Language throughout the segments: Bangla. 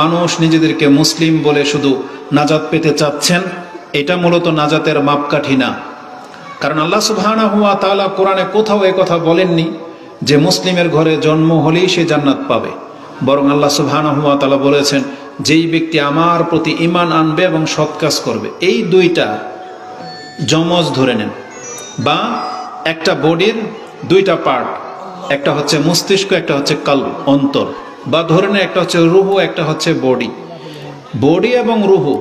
মানুষ নিজেদেরকে মুসলিম বলে শুধু নাজাত পেতে চাচ্ছেন, এটা মূলত নাজাতের মাপকাঠি না। কারণ আল্লাহ সুবহানাহু ওয়া তাআলা কোরআনে কোথাও এই কথা বলেননি যে মুসলিমের ঘরে জন্ম হলেই সে জান্নাত পাবে। বরং আল্লাহ সুবহানাহু ওয়া তাআলা বলেছেন, যেই ব্যক্তি আমার প্রতি ঈমান আনবে এবং সৎ কাজ করবে, এই দুইটা যমজ ধরে নেন, বা একটা বডির দুইটা পার্ট, একটা হচ্ছে মস্তিষ্ক, একটা হচ্ছে কলব অন্তর, বা ধরে নেন একটা হচ্ছে রুহু, একটা হচ্ছে বডি। বডি এবং রুহু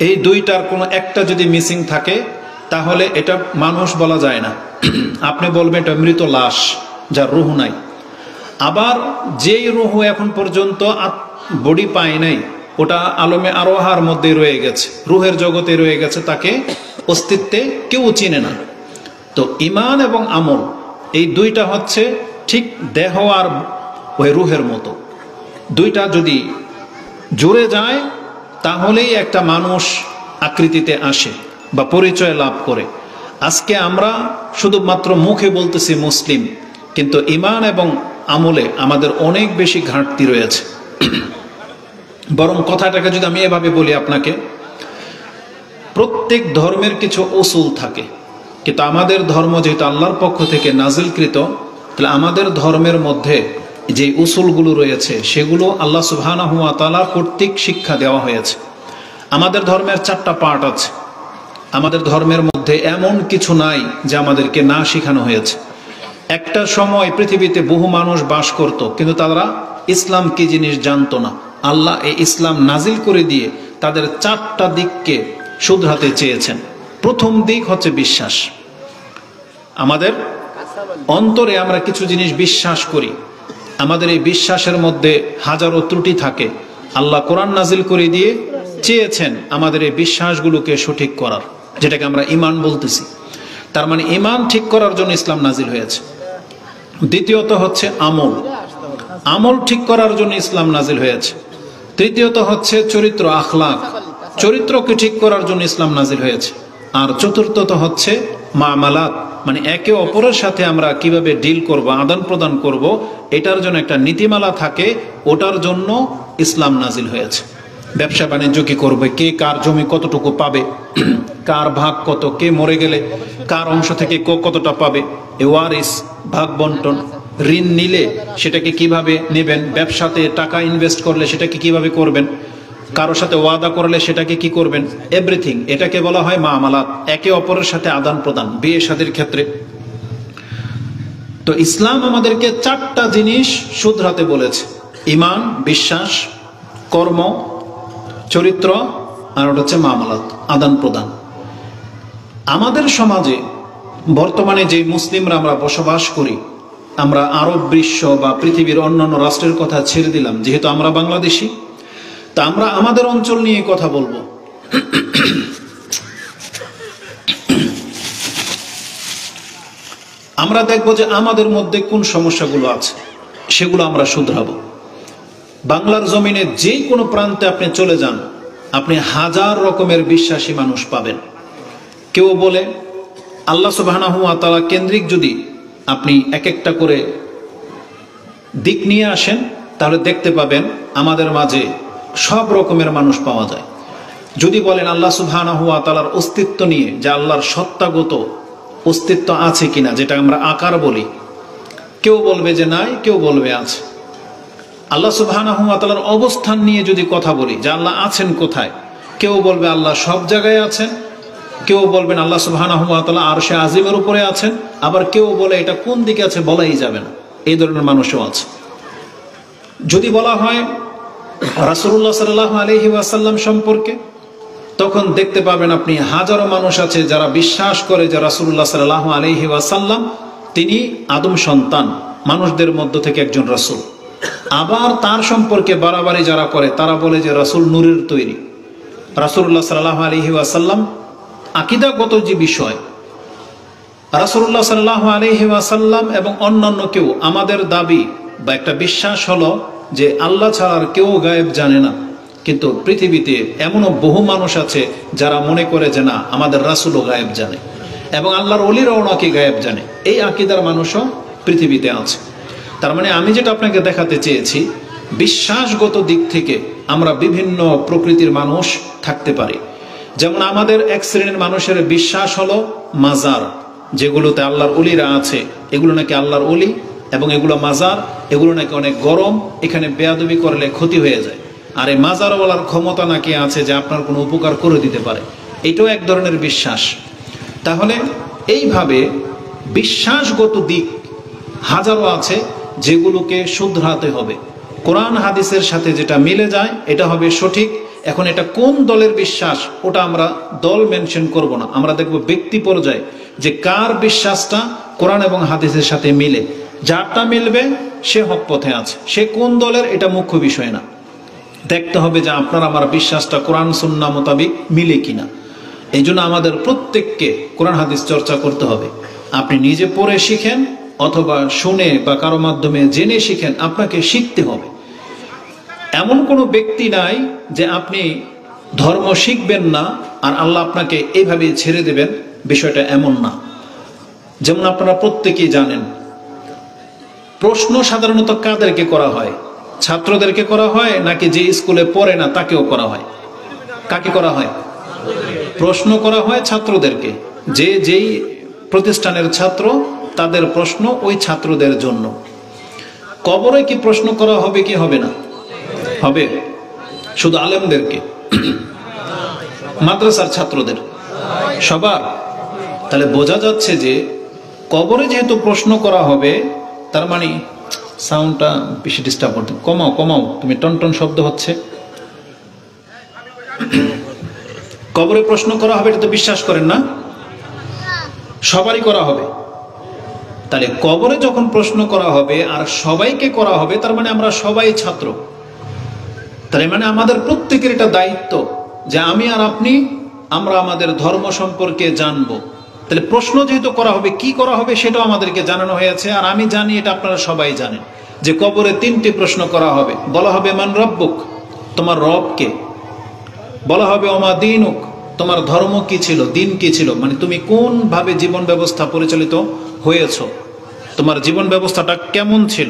এই দুইটার কোনো একটা যদি মিসিং থাকে তাহলে এটা মানুষ বলা যায় না। আপনি বলবেন এটা মৃত লাশ যার রুহু নাই। আবার যেই রুহু এখন পর্যন্ত বডি পায় নাই, ওটা আলমে আরোহার মধ্যে রয়ে গেছে, রুহের জগতে রয়ে গেছে, তাকে অস্তিত্বে কেউ চিনে না। তো ঈমান এবং আমল এই দুইটা হচ্ছে ঠিক দেহ আর ওই রুহের মতো, দুইটা যদি জুড়ে যায় তাহলেই একটা মানুষ আকৃতিতে আসে বা পরিচয় লাভ করে। আজকে আমরা শুধুমাত্র মুখে বলতেছি মুসলিম, কিন্তু ঈমান এবং আমলে আমাদের অনেক বেশি ঘাটতি রয়েছে। বরং কথাটাকে যদি আমি এভাবে বলি আপনাকে, প্রত্যেক ধর্মের কিছু উসুল থাকে, কিন্তু আমাদের ধর্ম যেহেতু আল্লাহর পক্ষ থেকে নাজিলকৃত, তাহলে আমাদের ধর্মের মধ্যে যে উসুলগুলো রয়েছে সেগুলো আল্লাহ সুবহানাহু ওয়া তাআলা কর্তৃক শিক্ষা দেওয়া হয়েছে। আমাদের ধর্মের 4টা পার্ট আছে। আমাদের ধর্মের মধ্যে এমন কিছু নাই যে আমাদেরকে না শেখানো হয়েছে। একটা সময় পৃথিবীতে বহু মানুষ বাস করত, কিন্তু তারা ইসলাম কি জিনিস জানতো না। আল্লাহ এই ইসলাম নাজিল করে দিয়ে তাদের 4টা দিককে শুধরাতে চেয়েছেন। প্রথম দিক হচ্ছে বিশ্বাস। আমাদের অন্তরে আমরা কিছু জিনিস বিশ্বাস করি, আমাদের এই বিশ্বাসের মধ্যে হাজারো ত্রুটি থাকে। আল্লাহ কোরআন নাজিল করে দিয়ে চেয়েছেন আমাদের এই বিশ্বাসগুলোকে সঠিক করার, যেটাকে আমরা ঈমান বলতেছি। তার মানে ঈমান ঠিক করার জন্য ইসলাম নাজিল হয়েছে। দ্বিতীয়ত হচ্ছে আমল, আমল ঠিক করার জন্য ইসলাম নাজিল হয়েছে। তৃতীয়ত হচ্ছে চরিত্র, আখলাক, চরিত্রকে ঠিক করার জন্য ইসলাম নাজিল হয়েছে। আর চতুর্থত হচ্ছে মামালাত, মানে একে অপরের সাথে আমরা কিভাবে ডিল করব, আদান প্রদান করব, এটার জন্য একটা নীতিমালা থাকে, ওটার জন্য ইসলাম নাজিল হয়েছে। ব্যবসা বাণিজ্য কি করবে, কে কার জমি কতটুকু পাবে, কার ভাগ কত, কে মরে গেলে কার অংশ থেকে কতটা পাবে, এ ওয়ারিস, ভাগ বন্টন, ঋণ নিলে সেটাকে কিভাবে নেবেন, ব্যবসাতে টাকা ইনভেস্ট করলে সেটাকে কিভাবে করবেন, কারোর সাথে ওয়াদা করলে সেটাকে কি করবেন, এভরিথিং, এটাকে বলা হয় মামালাত, একে অপরের সাথে আদান প্রদান, বিয়ে শাদীর ক্ষেত্রে। তো ইসলাম আমাদেরকে 4টা জিনিস শুধরাতে বলেছে: ঈমান, বিশ্বাস, কর্ম, চরিত্র, আর ওটা হচ্ছে মামালাত, আদান প্রদান। আমাদের সমাজে বর্তমানে যে মুসলিমরা আমরা বসবাস করি, আমরা আরব বিশ্ব বা পৃথিবীর অন্যান্য রাষ্ট্রের কথা ছেড়ে দিলাম, যেহেতু আমরা বাংলাদেশি, তা আমরা আমাদের অঞ্চল নিয়ে কথা বলবো। আমরা দেখবো যে আমাদের মধ্যে কোন সমস্যাগুলো আছে, সেগুলো আমরা শুধরাবো। বাংলার জমিনে যে কোনো প্রান্তে আপনি চলে যান, আপনি হাজার রকমের বিশ্বাসী মানুষ পাবেন। কেউ বলে আল্লাহ সুবহানাহু ওয়া তাআলা কেন্দ্রিক যদি আপনি এক একটা করে দিক নিয়ে আসেন, তাহলে দেখতে পাবেন আমাদের মাঝে সব রকমের মানুষ পাওয়া যায়। যদি বলেন আল্লাহ সুবহানাহু ওয়া তাআলার অস্তিত্ব নিয়ে, যে আল্লাহর সত্তাগত অস্তিত্ব আছে কিনা, যেটা আমরা আকার বলি, কেউ বলবে যে নাই, কেউ বলবে আছে। আল্লাহ সুবহানাহু ওয়া তাআলার অবস্থান নিয়ে যদি কথা বলি, যে আল্লাহ আছেন কোথায়, কেউ বলবে আল্লাহ সব জায়গায় আছেন, কেউ বলবেন আল্লাহ সুবহানাহু ওয়া তাআলা আরশে আজিমের উপরে আছেন, আবার কেউ বলে এটা কোন দিকে আছে বলাই যাবে না। এই ধরনের মানুষও আছে। যদি বলা হয় রাসূলুল্লাহ সাল্লাল্লাহু আলাইহি ওয়াসাল্লাম সম্পর্কে, তখন দেখতে পাবেন আপনি হাজারো মানুষ আছে যারা বিশ্বাস করে যে রাসূলুল্লাহ সাল্লাল্লাহু আলাইহি ওয়াসাল্লাম তিনি আদম সন্তান, মানুষদের মধ্য থেকে একজন রাসূল। আবার তার সম্পর্কে বাড়াবাড়ি যারা করে, তারা বলে যে রাসূল নূরের তৈরি। রাসূলুল্লাহ সাল্লাল্লাহু আলাইহি ওয়াসাল্লাম আকীদাগত যে বিষয়, রাসূলুল্লাহ সাল্লাল্লাহু আলাইহি ওয়াসাল্লাম এবং অন্যান্য কেউ, আমাদের দাবি বা একটা বিশ্বাস হলো যে আল্লাহ ছাড়া আর কেউ গায়েব জানে না। কিন্তু পৃথিবীতে এমনও বহু মানুষ আছে যারা মনে করে যে না, আমাদের রাসূলও গায়েব জানে এবং আল্লাহর ওলিরাও নাকি গায়েব জানে। এই আকীদার মানুষও পৃথিবীতে আছে। তার মানে আমি যেটা আপনাকে দেখাতে চেয়েছি, বিশ্বাসগত দিক থেকে আমরা বিভিন্ন প্রকৃতির মানুষ থাকতে পারি। যেমন আমাদের এক শ্রেণীর মানুষের বিশ্বাস হলো মাজার, যেগুলোতে আল্লাহর অলিরা আছে, এগুলো নাকি আল্লাহর অলি, এবং এগুলো মাজার, এগুলো নাকি অনেক গরম, এখানে বেয়াদবি করলে ক্ষতি হয়ে যায়। আর এই মাজারওয়ালার ক্ষমতা নাকি আছে যে আপনার কোনো উপকার করে দিতে পারে, এটাও এক ধরনের বিশ্বাস। তাহলে এইভাবে বিশ্বাসগত দিক হাজারো আছে, যেগুলোকে শুধরাতে হবে। কোরআন হাদিসের সাথে যেটা মিলে যায় এটা হবে সঠিক। এখন এটা কোন দলের বিশ্বাস ওটা আমরা দল মেনশন করব না, আমরা দেখব ব্যক্তি পর্যায়ে যে কার বিশ্বাসটা কোরআন এবং হাদিসের সাথে মিলে। যারটা মিলবে সে হক পথে আছে, সে কোন দলের এটা মুখ্য বিষয় না। দেখতে হবে যে আপনার আমার বিশ্বাসটা কোরআন সুন্নাহ মোতাবিক মিলে কিনা। এই জন্য আমাদের প্রত্যেককে কোরআন হাদিস চর্চা করতে হবে। আপনি নিজে পড়ে শিখেন অথবা শুনে বা কারো মাধ্যমে জেনে শিখেন, আপনাকে শিখতে হবে। এমন কোনো ব্যক্তি নাই যে আপনি ধর্ম শিখবেন না আর আল্লাহ আপনাকে এইভাবে ছেড়ে দেবেন, বিষয়টা এমন না। যেমন আপনারা প্রত্যেকেই জানেন, প্রশ্ন সাধারণত কাদেরকে করা হয়? ছাত্রদেরকে করা হয় নাকি যে স্কুলে পড়ে না তাকেও করা হয়? কাকে করা হয়? প্রশ্ন করা হয় ছাত্রদেরকে। যেই প্রতিষ্ঠানের ছাত্র তাদের প্রশ্ন ওই ছাত্রদের জন্য। কবরে কি প্রশ্ন করা হবে কি হবে না? হবে। শুধু আলেমদেরকে? মাদ্রাসার ছাত্রদের? সবার? তাহলে বোঝা যাচ্ছে যে কবরে যেহেতু প্রশ্ন করা হবে, তার মানে সাউন্ডটা বেশি ডিস্টার্ব করতে, কমাও কমাও, তুমি টনটন শব্দ হচ্ছে। কবরে প্রশ্ন করা হবে এটা তো বিশ্বাস করেন না? সবারই করা হবে। তাহলে কবরে যখন প্রশ্ন করা হবে আর সবাইকে করা হবে, তার মানে আমরা সবাই ছাত্র। তার মানে আমাদের প্রত্যেকের এটা দায়িত্ব যে আমি আর আপনি আমরা আমাদের ধর্ম সম্পর্কে জানবো। তাহলে প্রশ্ন যেহেতু করা হবে, কি করা হবে সেটাও আমাদেরকে জানানো হয়েছে। আর আমি জানি, এটা আপনারা সবাই জানেন, যে কবরে 3টি প্রশ্ন করা হবে। বলা হবে মান রব্বুক, তোমার রব কে? বলা হবে ওমা দীনুক, তোমার ধর্ম কি ছিল, দিন কি ছিল, মানে তুমি কোন ভাবে জীবন ব্যবস্থা পরিচালিত হয়েছো, তোমার জীবন ব্যবস্থাটা কেমন ছিল।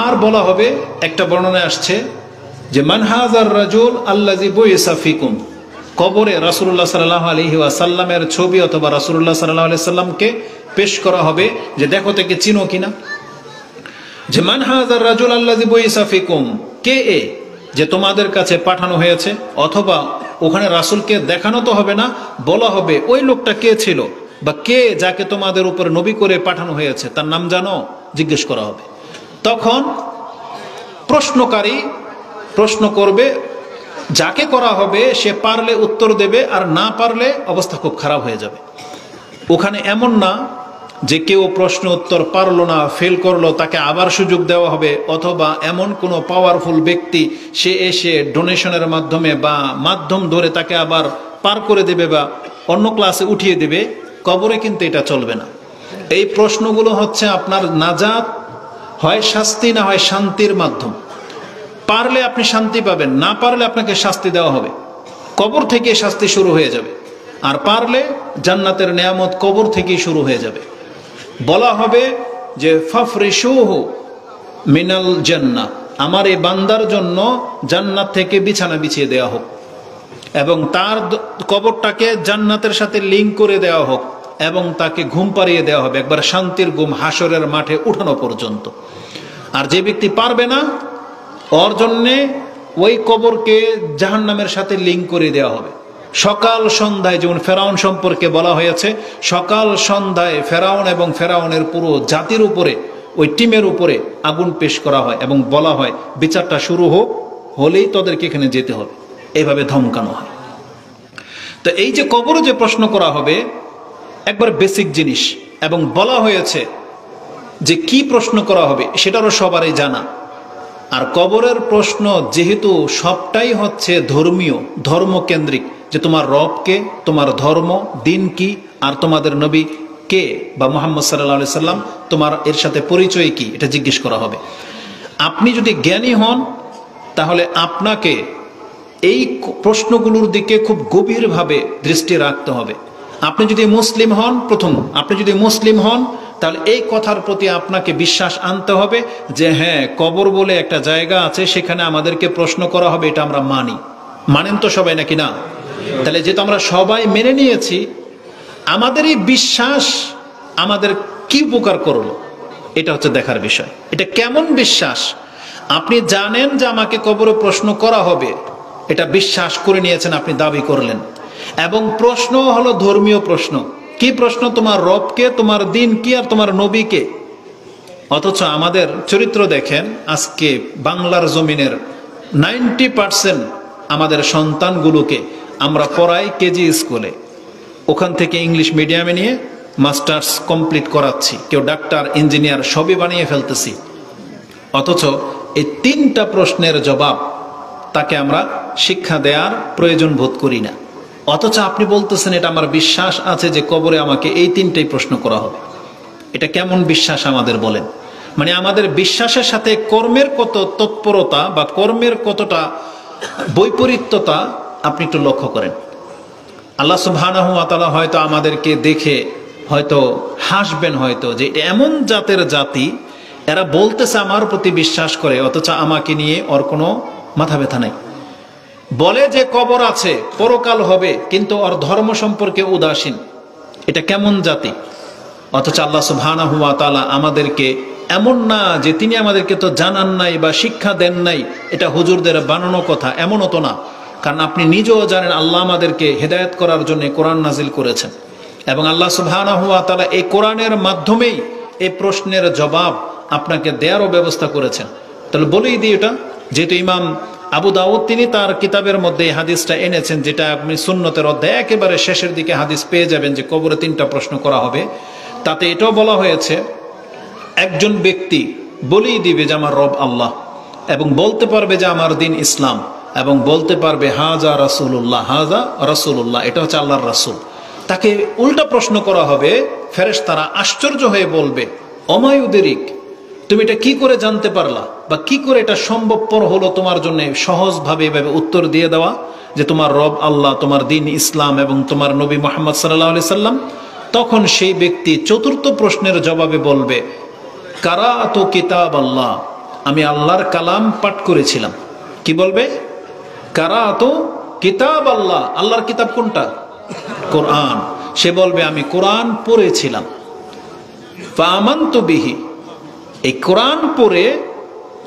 আর বলা হবে, একটা বর্ণনায় আসছে যে মান হাযার রাজুল আল্লাযী বুইসা ফিকুম, কবরে রাসূলুল্লাহ সাল্লাল্লাহু আলাইহি ওয়াসাল্লামের ছবি অথবা রাসূলুল্লাহ সাল্লাল্লাহু আলাইহি সাল্লামকে পেশ করা হবে যে দেখো থেকে চিনো কিনা। যে মান হাযার রাজুল আল্লাযী বুইসা ফিকুম, কে এ যে তোমাদের কাছে পাঠানো হয়েছে। অথবা ওখানে রাসূলকে দেখানো তো হবে না, বলা হবে ওই লোকটা কে ছিল বা কে যাকে তোমাদের উপরে নবী করে পাঠানো হয়েছে, তার নাম জানো, জিজ্ঞেস করা হবে। তখন প্রশ্নকারী প্রশ্ন করবে, যাকে করা হবে সে পারলে উত্তর দেবে, আর না পারলে অবস্থা খুব খারাপ হয়ে যাবে। ওখানে এমন না যে কেউ প্রশ্ন উত্তর পারলো না, ফেল করলো, তাকে আবার সুযোগ দেওয়া হবে, অথবা এমন কোনো পাওয়ারফুল ব্যক্তি সে এসে ডোনেশনের মাধ্যমে বা মাধ্যম ধরে তাকে আবার পার করে দেবে বা অন্য ক্লাসে উঠিয়ে দেবে। কবরে কিন্তু এটা চলবে না। এই প্রশ্নগুলো হচ্ছে আপনার নাজাত, হয় শাস্তি না হয় শান্তির মাধ্যম। পারলে আপনি শান্তি পাবেন, না পারলে আপনাকে শাস্তি দেওয়া হবে, কবর থেকে শাস্তি শুরু হয়ে যাবে। আর পারলে জান্নাতের নেয়ামত কবর থেকেই শুরু হয়ে যাবে। বলা হবে যে ফাফরিশুহু মিনাল জান্নাহ, আমার এই বান্দার জন্য জান্নাত থেকে বিছানা বিছিয়ে দেওয়া হোক এবং তার কবরটাকে জান্নাতের সাথে লিঙ্ক করে দেওয়া হোক এবং তাকে ঘুম পাড়িয়ে দেওয়া হবে, একবার শান্তির ঘুম, হাসরের মাঠে উঠানো পর্যন্ত। আর যে ব্যক্তি পারবে না, ওর জন্যে ওই কবরকে জাহান্নামের সাথে লিঙ্ক করে দেওয়া হবে। সকাল সন্ধ্যায়, যেমন ফেরাউন সম্পর্কে বলা হয়েছে, সকাল সন্ধ্যায় ফেরাউন এবং ফেরাউনের পুরো জাতির উপরে, ওই টিমের উপরে আগুন পেশ করা হয় এবং বলা হয় বিচারটা শুরু হলেই তাদেরকে এখানে যেতে হবে, এইভাবে ধমকানো হয়। তো এই যে কবরে যে প্রশ্ন করা হবে, একবার বেসিক জিনিস, এবং বলা হয়েছে যে কি প্রশ্ন করা হবে সেটারও সবারই জানা। আর কবরের প্রশ্ন যেহেতু সবটাই হচ্ছে ধর্মীয়, ধর্মকেন্দ্রিক, যে তোমার রব কে, তোমার ধর্ম দিন কি, আর তোমাদের নবী কে বা মুহাম্মদ সাল্লাল্লাহু আলাইহি সাল্লাম, তোমার এর সাথে পরিচয় কি, এটা জিজ্ঞেস করা হবে। আপনি যদি জ্ঞানী হন তাহলে আপনাকে এই প্রশ্নগুলোর দিকে খুব গভীরভাবে দৃষ্টি রাখতে হবে। আপনি যদি মুসলিম হন, আপনি যদি মুসলিম হন তাহলে এই কথার প্রতি আপনাকে বিশ্বাস আনতে হবে যে হ্যাঁ, কবর বলে একটা জায়গা আছে, সেখানে আমাদেরকে প্রশ্ন করা হবে, এটা আমরা মানি। মানেন তো সবাই নাকি না? তাহলে যেহেতু আমরা সবাই মেনে নিয়েছি, আমাদের এই বিশ্বাস আমাদের কি উপকার করলো, এটা হচ্ছে দেখার বিষয়। এটা কেমন বিশ্বাস? আপনি জানেন যে আমাকে কবরে প্রশ্ন করা হবে, এটা বিশ্বাস করে নিয়েছেন, আপনি দাবি করলেন। এবং প্রশ্ন হলো ধর্মীয় প্রশ্ন। কি প্রশ্ন? তোমার রবকে, তোমার দিন কি, আর তোমার নবীকে। অথচ আমাদের চরিত্র দেখেন, আজকে বাংলার জমিনের 90% আমাদের সন্তানগুলোকে আমরা পড়াই কেজি স্কুলে, ওখান থেকে ইংলিশ মিডিয়ামে নিয়ে মাস্টার্স কমপ্লিট করাচ্ছি, কেউ ডাক্তার, ইঞ্জিনিয়ার সবই বানিয়ে ফেলতেছি। অথচ এই 3টা প্রশ্নের জবাব তাকে আমরা শিক্ষা দেওয়ার প্রয়োজন বোধ করি না। অথচ আপনি বলতেছেন এটা আমার বিশ্বাস আছে যে কবরে আমাকে এই 3টাই প্রশ্ন করা হবে। এটা কেমন বিশ্বাস আমাদের বলেন? মানে আমাদের বিশ্বাসের সাথে কর্মের কত তৎপরতা বা কর্মের কতটা বৈপরীত্যতা আপনি একটু লক্ষ্য করেন। আল্লাহ সুবহানাহু ওয়া তাআলা হয়তো আমাদেরকে দেখে হয়তো হাসবেন, হয়তো যে এমন জাতের জাতি, এরা বলতেছে আমার প্রতি বিশ্বাস করে, অথচ আমাকে নিয়ে ওর কোনো মাথা ব্যথা নাই। বলে যে কবর আছে, পরকাল হবে, কিন্তু ওর ধর্ম সম্পর্কে উদাসীন। এটা কেমন জাতি? অথচ আল্লাহ সুবহানাহু ওয়া তাআলা আমাদেরকে এমন না যে তিনি আমাদেরকে তো জানান নাই বা শিক্ষা দেন নাই, এটা হুজুরদের বানানো কথা, এমনও তো না। কারণ আপনি নিজেও জানেন আল্লাহ আমাদেরকে হেদায়েত করার জন্য কোরআন নাজিল করেছেন, এবং আল্লাহ সুবহানাহু ওয়া তাআলা এই কোরআনের মাধ্যমেই এই প্রশ্নের জবাব আপনাকে দেওয়ারও ব্যবস্থা করেছেন। তাহলে বলেই দিই এটা, যেহেতু ইমাম আবু দাউদ তিনি তার কিতাবের মধ্যে এই হাদিসটা এনেছেন, যেটা আপনি সুন্নতের অধ্যায় একেবারে শেষের দিকে হাদিস পেয়ে যাবেন যে কবরে 3টা প্রশ্ন করা হবে। তাতে এটাও বলা হয়েছে, একজন ব্যক্তি বলেই দিবে যে আমার রব আল্লাহ, এবং বলতে পারবে যে আমার দিন ইসলাম, এবং বলতে পারবে হাজা রাসূলুল্লাহ, হাজা রাসূলুল্লাহ, এটা হচ্ছে আল্লাহর রাসূল। তাকে উল্টা প্রশ্ন করা হবে, ফেরেশতারা আশ্চর্য হয়ে বলবে অমায়ুদেরিক, তুমি এটা কি করে জানতে পারলা, বা কি করে এটা সম্ভবপর হলো তোমার জন্য সহজভাবে এভাবে উত্তর দিয়ে দেওয়া যে তোমার রব আল্লাহ, তোমার দিন ইসলাম, এবং তোমার নবী মুহাম্মদ সাল্লাল্লাহু আলাইহি সাল্লাম। তখন সেই ব্যক্তি 4র্থ প্রশ্নের জবাবে বলবে কারাতু কিতাব আল্লাহ, আমি আল্লাহর কালাম পাঠ করেছিলাম। কি বলবে? কারাতু কিতাব আল্লাহ, আল্লাহর কিতাব কোনটা? কোরআন। সে বলবে আমি কোরআন পড়েছিলাম। ফাআমানতু বিহি, এই কোরআন পড়ে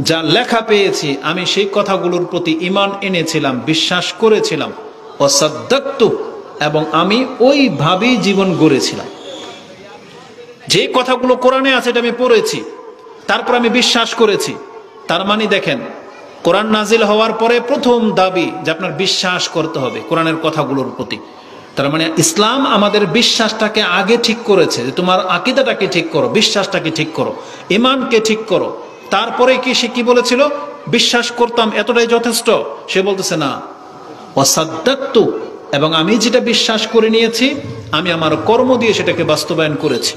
যা লেখা পেয়েছি আমি সেই কথাগুলোর প্রতি ঈমান এনেছিলাম, বিশ্বাস করেছিলাম। ওয়াসাদ্দাকতু, এবং আমি ওইভাবেই জীবন গড়েছিলাম। যে কথাগুলো কোরআনে আছে এটা আমি পড়েছি, তারপর আমি বিশ্বাস করেছি। তার মানে দেখেন, কোরআন নাজিল হওয়ার পরে প্রথম দাবি যে আপনার বিশ্বাস করতে হবে কোরআনের কথাগুলোর প্রতি। তার মানে ইসলাম আমাদের বিশ্বাসটাকে আগে ঠিক করেছে, যে তোমার আকীদাটাকে ঠিক করো, বিশ্বাসটাকে ঠিক করো, ঈমানকে ঠিক করো। তারপরে কি সে কি বলেছিল? বিশ্বাস করতাম, এতটাই যথেষ্ট? সে বলতেছে না, ওয়াসাদ্দাকতু, এবং আমি যেটা বিশ্বাস করে নিয়েছি আমি আমার কর্ম দিয়ে সেটাকে বাস্তবায়ন করেছি।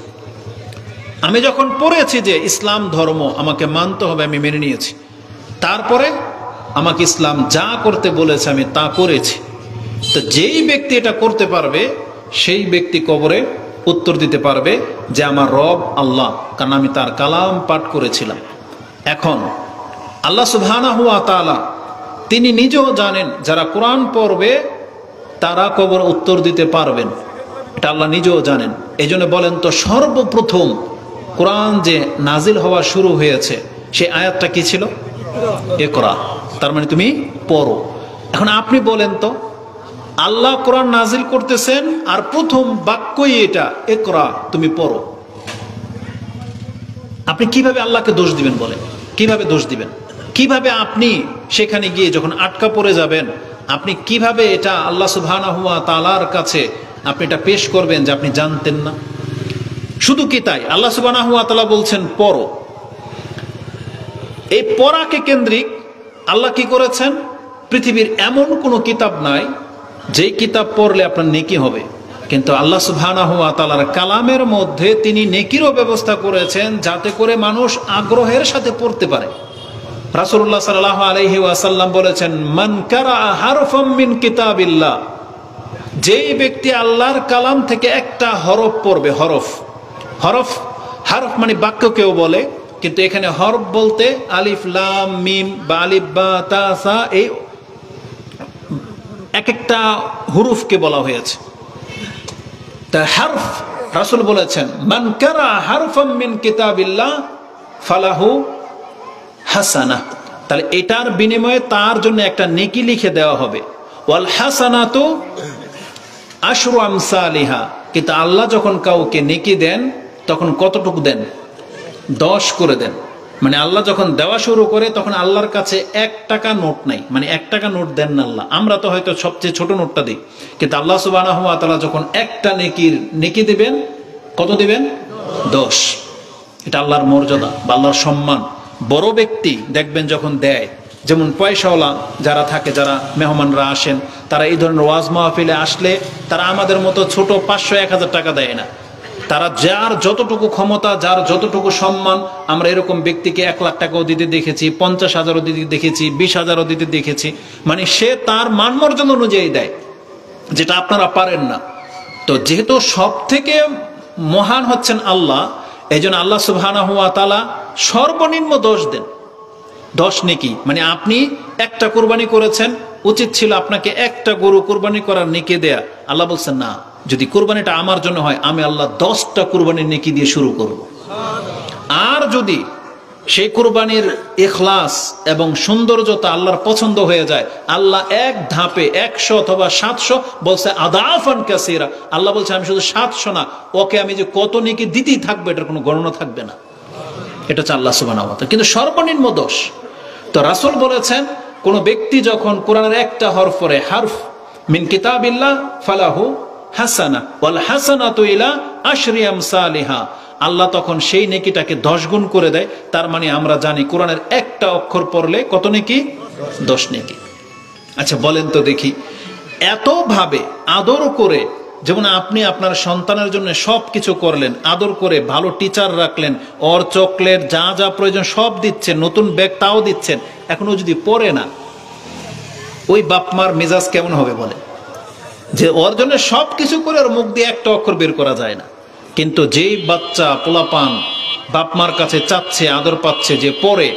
আমি যখন পড়েছি যে ইসলাম ধর্ম আমাকে মানতে হবে, আমি মেনে নিয়েছি। তারপরে আমাকে ইসলাম যা করতে বলেছে আমি তা করেছি। তো যেই ব্যক্তি এটা করতে পারবে সেই ব্যক্তি কবরে উত্তর দিতে পারবে যে আমার রব আল্লাহ, কারণ আমি তার কালাম পাঠ করেছিলাম। এখন আল্লাহ সুবহানাহু ওয়া তাআলা তিনি নিজেও জানেন যারা কোরআন পড়বে তারা কবর উত্তর দিতে পারবেন, এটা আল্লাহ নিজেও জানেন। এই জন্য বলেন তো, সর্বপ্রথম কোরআন যে নাজিল হওয়া শুরু হয়েছে সেই আয়াতটা কি ছিল? ইকরা, তার মানে তুমি পড়ো। এখন আপনি বলেন তো, আল্লাহ কোরআন নাজিল করতেছেন আর প্রথম বাক্যই এটা, ইকরা, তুমি পড়ো। আপনি কিভাবে আল্লাহকে দোষ দিবেন বলেন? কিভাবে দোষ দিবেন? কিভাবে আপনি সেখানে গিয়ে যখন আটকা পড়ে যাবেন, আপনি কিভাবে এটা আল্লাহ সুবহানাহু ওয়া তাআলার কাছে আপনি এটা পেশ করবেন যে আপনি জানতেন না? শুধু কি তাই, আল্লাহ সুবহানাহু ওয়া তাআলা বলছেন পড়ো। এই পড়াকে কেন্দ্রিক আল্লাহ কি করেছেন? পৃথিবীর এমন কোনো কিতাব নাই যেই কিতাব পড়লে আপনার নেকি হবে, কিন্তু আল্লাহ সুবহানাহু ওয়া তাআলার কালামের মধ্যে তিনি নেকিরও ব্যবস্থা করেছেন যাতে করে মানুষ আগ্রহের সাথে পড়তে পারে। রাসূলুল্লাহ সাল্লাল্লাহু আলাইহি ওয়াসাল্লাম বলেছেন, মান কারা হারফাম মিন কিতাবিল্লাহ, যেই ব্যক্তি আল্লাহর কালাম থেকে একটা হরফ পড়বে, হরফ, হরফ হরফ মানে বাক্য কেউ বলে, কিন্তু এখানে হরফ বলতে আলিফ লাম মিম বা আলিফ বা তা সা এই এক একটা হুরুফকে বলা হয়েছে। তা হরফ রাসূল বলেছেন মান কারা হারফাম মিন কিতাবিল্লাহ ফালাহু হাসানাহ, তাহলে এটার বিনিময়ে তার জন্য একটা নেকি লিখে দেওয়া হবে। ওয়াল হাসানাতু আশরু আমসালিহা, কিন্তু আল্লাহ যখন কাউকে নেকি দেন তখন কতটুকু দেন? 10 করে দেন। মানে আল্লাহ যখন দেওয়া শুরু করে তখন আল্লাহর কাছে 1 টাকা নোট নাই, মানে 1 টাকা নোট দেন না আল্লাহ। আমরা তো হয়তো সবচেয়ে ছোট নোটটা দিই, কিন্তু আল্লাহ সুবহানাহু ওয়া তাআলা যখন একটা নেকি দিবেন, কত দিবেন? 10। এটা আল্লাহর মর্যাদা বা আল্লাহর সম্মান। বড় ব্যক্তি দেখবেন যখন দেয়, যেমন পয়সাওয়ালা যারা থাকে, যারা মেহমানরা আসেন, তারা এই ধরনের ওয়াজ মাহফিলে আসলে তারা আমাদের মতো ছোট 500-1000 টাকা দেয় না। তারা যার যতটুকু ক্ষমতা, যার যতটুকু সম্মান, আমরা এরকম ব্যক্তিকে 1 লাখ টাকাও দিতে দেখেছি, 50,000ও দিতে দেখেছি, 20,000ও দিতে দেখেছি। মানে সে তার মান মর্যাদা অনুযায়ী দেয়, যেটা আপনারা পারেন না। তো যেহেতু সব থেকে মহান হচ্ছেন আল্লাহ, এই জন্য আল্লাহ সুবহানাহু ওয়া তাআলা সর্বনিম্ন 10 দেন। 10 নেকি, মানে আপনি একটা কুরবানি করেছেন, উচিত ছিল আপনাকে একটা গরু কুরবানি করার নেকি দেয়া। আল্লাহ বলছেন না, যদি কুরবানিটা আমার জন্য হয় আমি আল্লাহ 10টা কুরবানির নেকি দিয়ে শুরু করব। আর যদি সেই কুরবানির ইখলাস এবং সৌন্দর্যতা আল্লাহর পছন্দ হয়ে যায়, আল্লাহ এক ধাপে 100 অথবা 700 বলছে আদাফান কাসীরা। আল্লাহ বলছে আমি শুধু 700 না, ওকে আমি যে কত নেকি দিতেই থাকবে এটার কোনো গণনা থাকবে না। এটা হচ্ছে আল্লাহ সুবহানাহু ওয়া তাআলা, কিন্তু সর্বনিম্ন 10। তো রাসূল বলেছেন কোন ব্যক্তি যখন কোরআনের একটা হরফ পড়ে, হরফ মিন কিতাবিল্লাহ ফালাহু হাসানা ওয়াল হাসানাতু ইলা আশরি আমসালিহা, আল্লাহ তখন সেই নেকিটাকে 10 গুণ করে দেয়। তার মানে আমরা জানি কোরআনের একটা অক্ষর পড়লে কত নেকি? 10 নেকি। আচ্ছা বলেন তো দেখি, এত ভাবে আদর করে, যেমন আপনি আপনার সন্তানের জন্য সব কিছু করলেন, আদর করে ভালো টিচার রাখলেন, ওর চকলেট যা যা প্রয়োজন সব দিচ্ছেন, নতুন ব্যাগ তাও দিচ্ছেন, এখনো যদি পড়ে না, ওই বাপমার মেজাজ কেমন হবে বলে? যে ওর জন্য সব কিছু করে ওর মুখ দিয়ে একটা অক্ষর বের করা যায় না। কিন্তু যেই বাচ্চা পোলাপান বাপমার কাছে চাচ্ছে, আদর পাচ্ছে, যে পড়ে,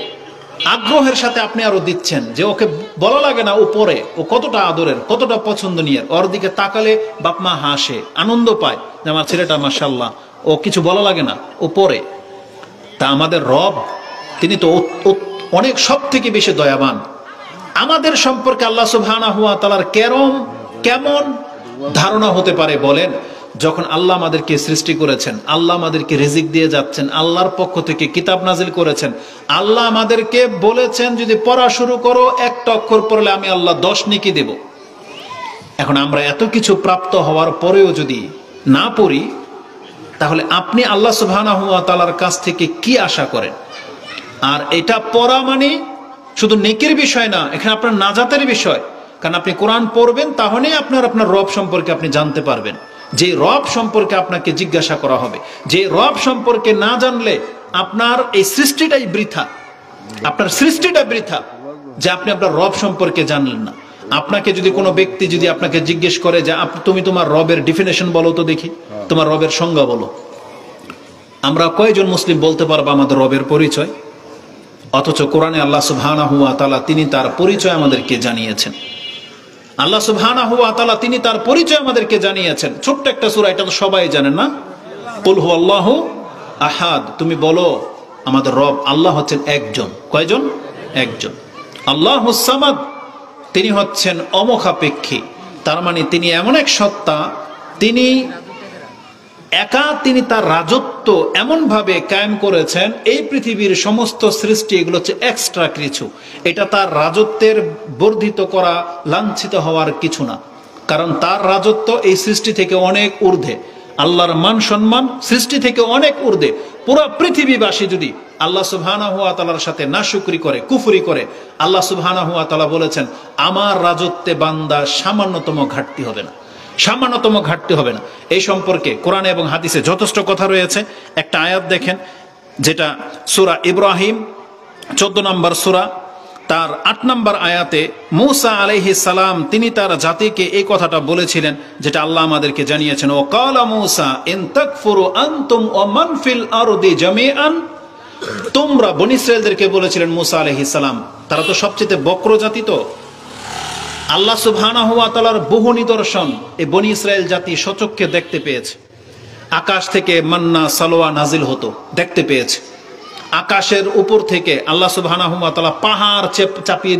আগ্রহের সাথে আপনি আরো দিচ্ছেন, যে ওকে বলা লাগে না ও পড়ে, ও কতটা আদরের, কতটা পছন্দনীয়, ওর দিকে তাকালে বাপমা হাসে, আনন্দ পায় যে আমার ছেলেটা মাশাআল্লাহ, ও কিছু বলা লাগে না, ও পড়ে। তা আমাদের রব তিনি তো অনেক সব থেকে বেশি দয়াবান। আমাদের সম্পর্কে আল্লাহ সুবহানাহু ওয়া তাআলার কেমন ধারণা হতে পারে বলেন? যখন আল্লাহ আমাদেরকে সৃষ্টি করেছেন, আল্লাহ আমাদেরকে রিজিক দিয়ে যাচ্ছেন, আল্লাহর পক্ষ থেকে কিতাব নাজিল করেছেন, আল্লাহ আমাদেরকে বলেছেন যদি পড়া শুরু করো একটা অক্ষর পড়লে আমি আল্লাহ 10 নেকি দেব। এখন আমরা এত কিছু প্রাপ্ত হওয়ার পরেও যদি না পড়ি, তাহলে আপনি আল্লাহ সুবহানাহু ওয়া তাআলার কাছ থেকে কি আশা করেন? আর এটা পড়া মানে শুধু নেকির বিষয় না, এখানে আপনার নাজাতের বিষয়। কারণ আপনি কোরআন পড়বেন, তাহলেই আপনার রব সম্পর্কে আপনি জানতে পারবেন। যে রব সম্পর্কে আপনাকে জিজ্ঞাসা করা হবে, যে রব সম্পর্কে না জানলে আপনার এই সৃষ্টিটাই বৃথা, আপনার সৃষ্টিটা বৃথা, যে আপনি আপনার রব সম্পর্কে জানলেন না। আপনাকে যদি কোনো ব্যক্তি যদি আপনাকে জিজ্ঞেস করে যে তুমি তোমার রবের ডেফিনেশন বলো তো দেখি, তোমার রবের সংজ্ঞা বলো, আমরা কয়জন মুসলিম বলতে পারবো আমাদের রবের পরিচয়? অথচ কোরআনে আল্লাহ সুবহানাহু ওয়া তাআলা তিনি তার পরিচয় আমাদেরকে জানিয়েছেন। আল্লাহ সুবহানাহু ওয়া তাআলা তিনি তার পরিচয় আমাদেরকে জানিয়েছেন। ছোট্ট একটা সূরা, এটা তো সবাই জানেন না? কুল হুয়াল্লাহু আহাদ, তুমি বলো আমাদের রব আল্লাহ হচ্ছেন একজন। কয়জন? একজন। আল্লাহুস সামাদ, তিনি হচ্ছেন অমুখাপেক্ষী। তার মানে তিনি এমন এক সত্তা, তিনি একা, তিনি তার রাজত্ব এমন ভাবে কায়েম করেছেন, এই পৃথিবীর সমস্ত সৃষ্টি এগুলো হচ্ছে এক্সট্রা কিছু, এটা তার রাজত্বের বর্ধিত করা, লাঞ্ছিত হওয়ার কিছু না। কারণ তার রাজত্ব এই সৃষ্টি থেকে অনেক ঊর্ধ্বে, আল্লাহর মান সম্মান সৃষ্টি থেকে অনেক ঊর্ধ্বে। পুরো পৃথিবীবাসী যদি আল্লাহ সুবহানাহু ওয়া তাআলার সাথে নাশুকরি করে, কুফরি করে, আল্লাহ সুবহানাহু ওয়া তাআলা বলেছেন আমার রাজত্বে বান্দা সামান্যতম ঘাটতি হবে না, সামান্যতম ঘাটতি হবে না। এই সম্পর্কে কোরআনে এবং হাদিসে যথেষ্ট কথা রয়েছে। একটা আয়াত দেখেন, যেটা সূরা ইব্রাহিম 14 নম্বর সূরা, তার ৮ নম্বর আয়াতে মূসা আলাইহিস সালাম তিনি তার জাতিকে এই কথাটা বলেছিলেন, যেটা আল্লাহ আমাদেরকে জানিয়েছেন, ও কালা মূসা ইন তাকফুরু আনতুম ওয়া মান ফিল আরদি জামিআন। তোমরা বনী ইসরায়েলদেরকে বলেছিলেন মূসা আলাইহিস সালাম, তারা তো সবচেয়ে বক্র জাতি, তো আল্লাহ সুবহানাহু ওয়া তাআলার বহু নিদর্শন এই বনী ইসরায়েল জাতি সচক্ষে দেখতে পেয়েছে। আকাশ থেকে মান্না সালোয়া নাজিল হতো, দেখতে পেয়েছে। আকাশের উপর থেকে আল্লাহ সুবহানাহু ওয়া তাআলা পাহাড় চাপিয়ে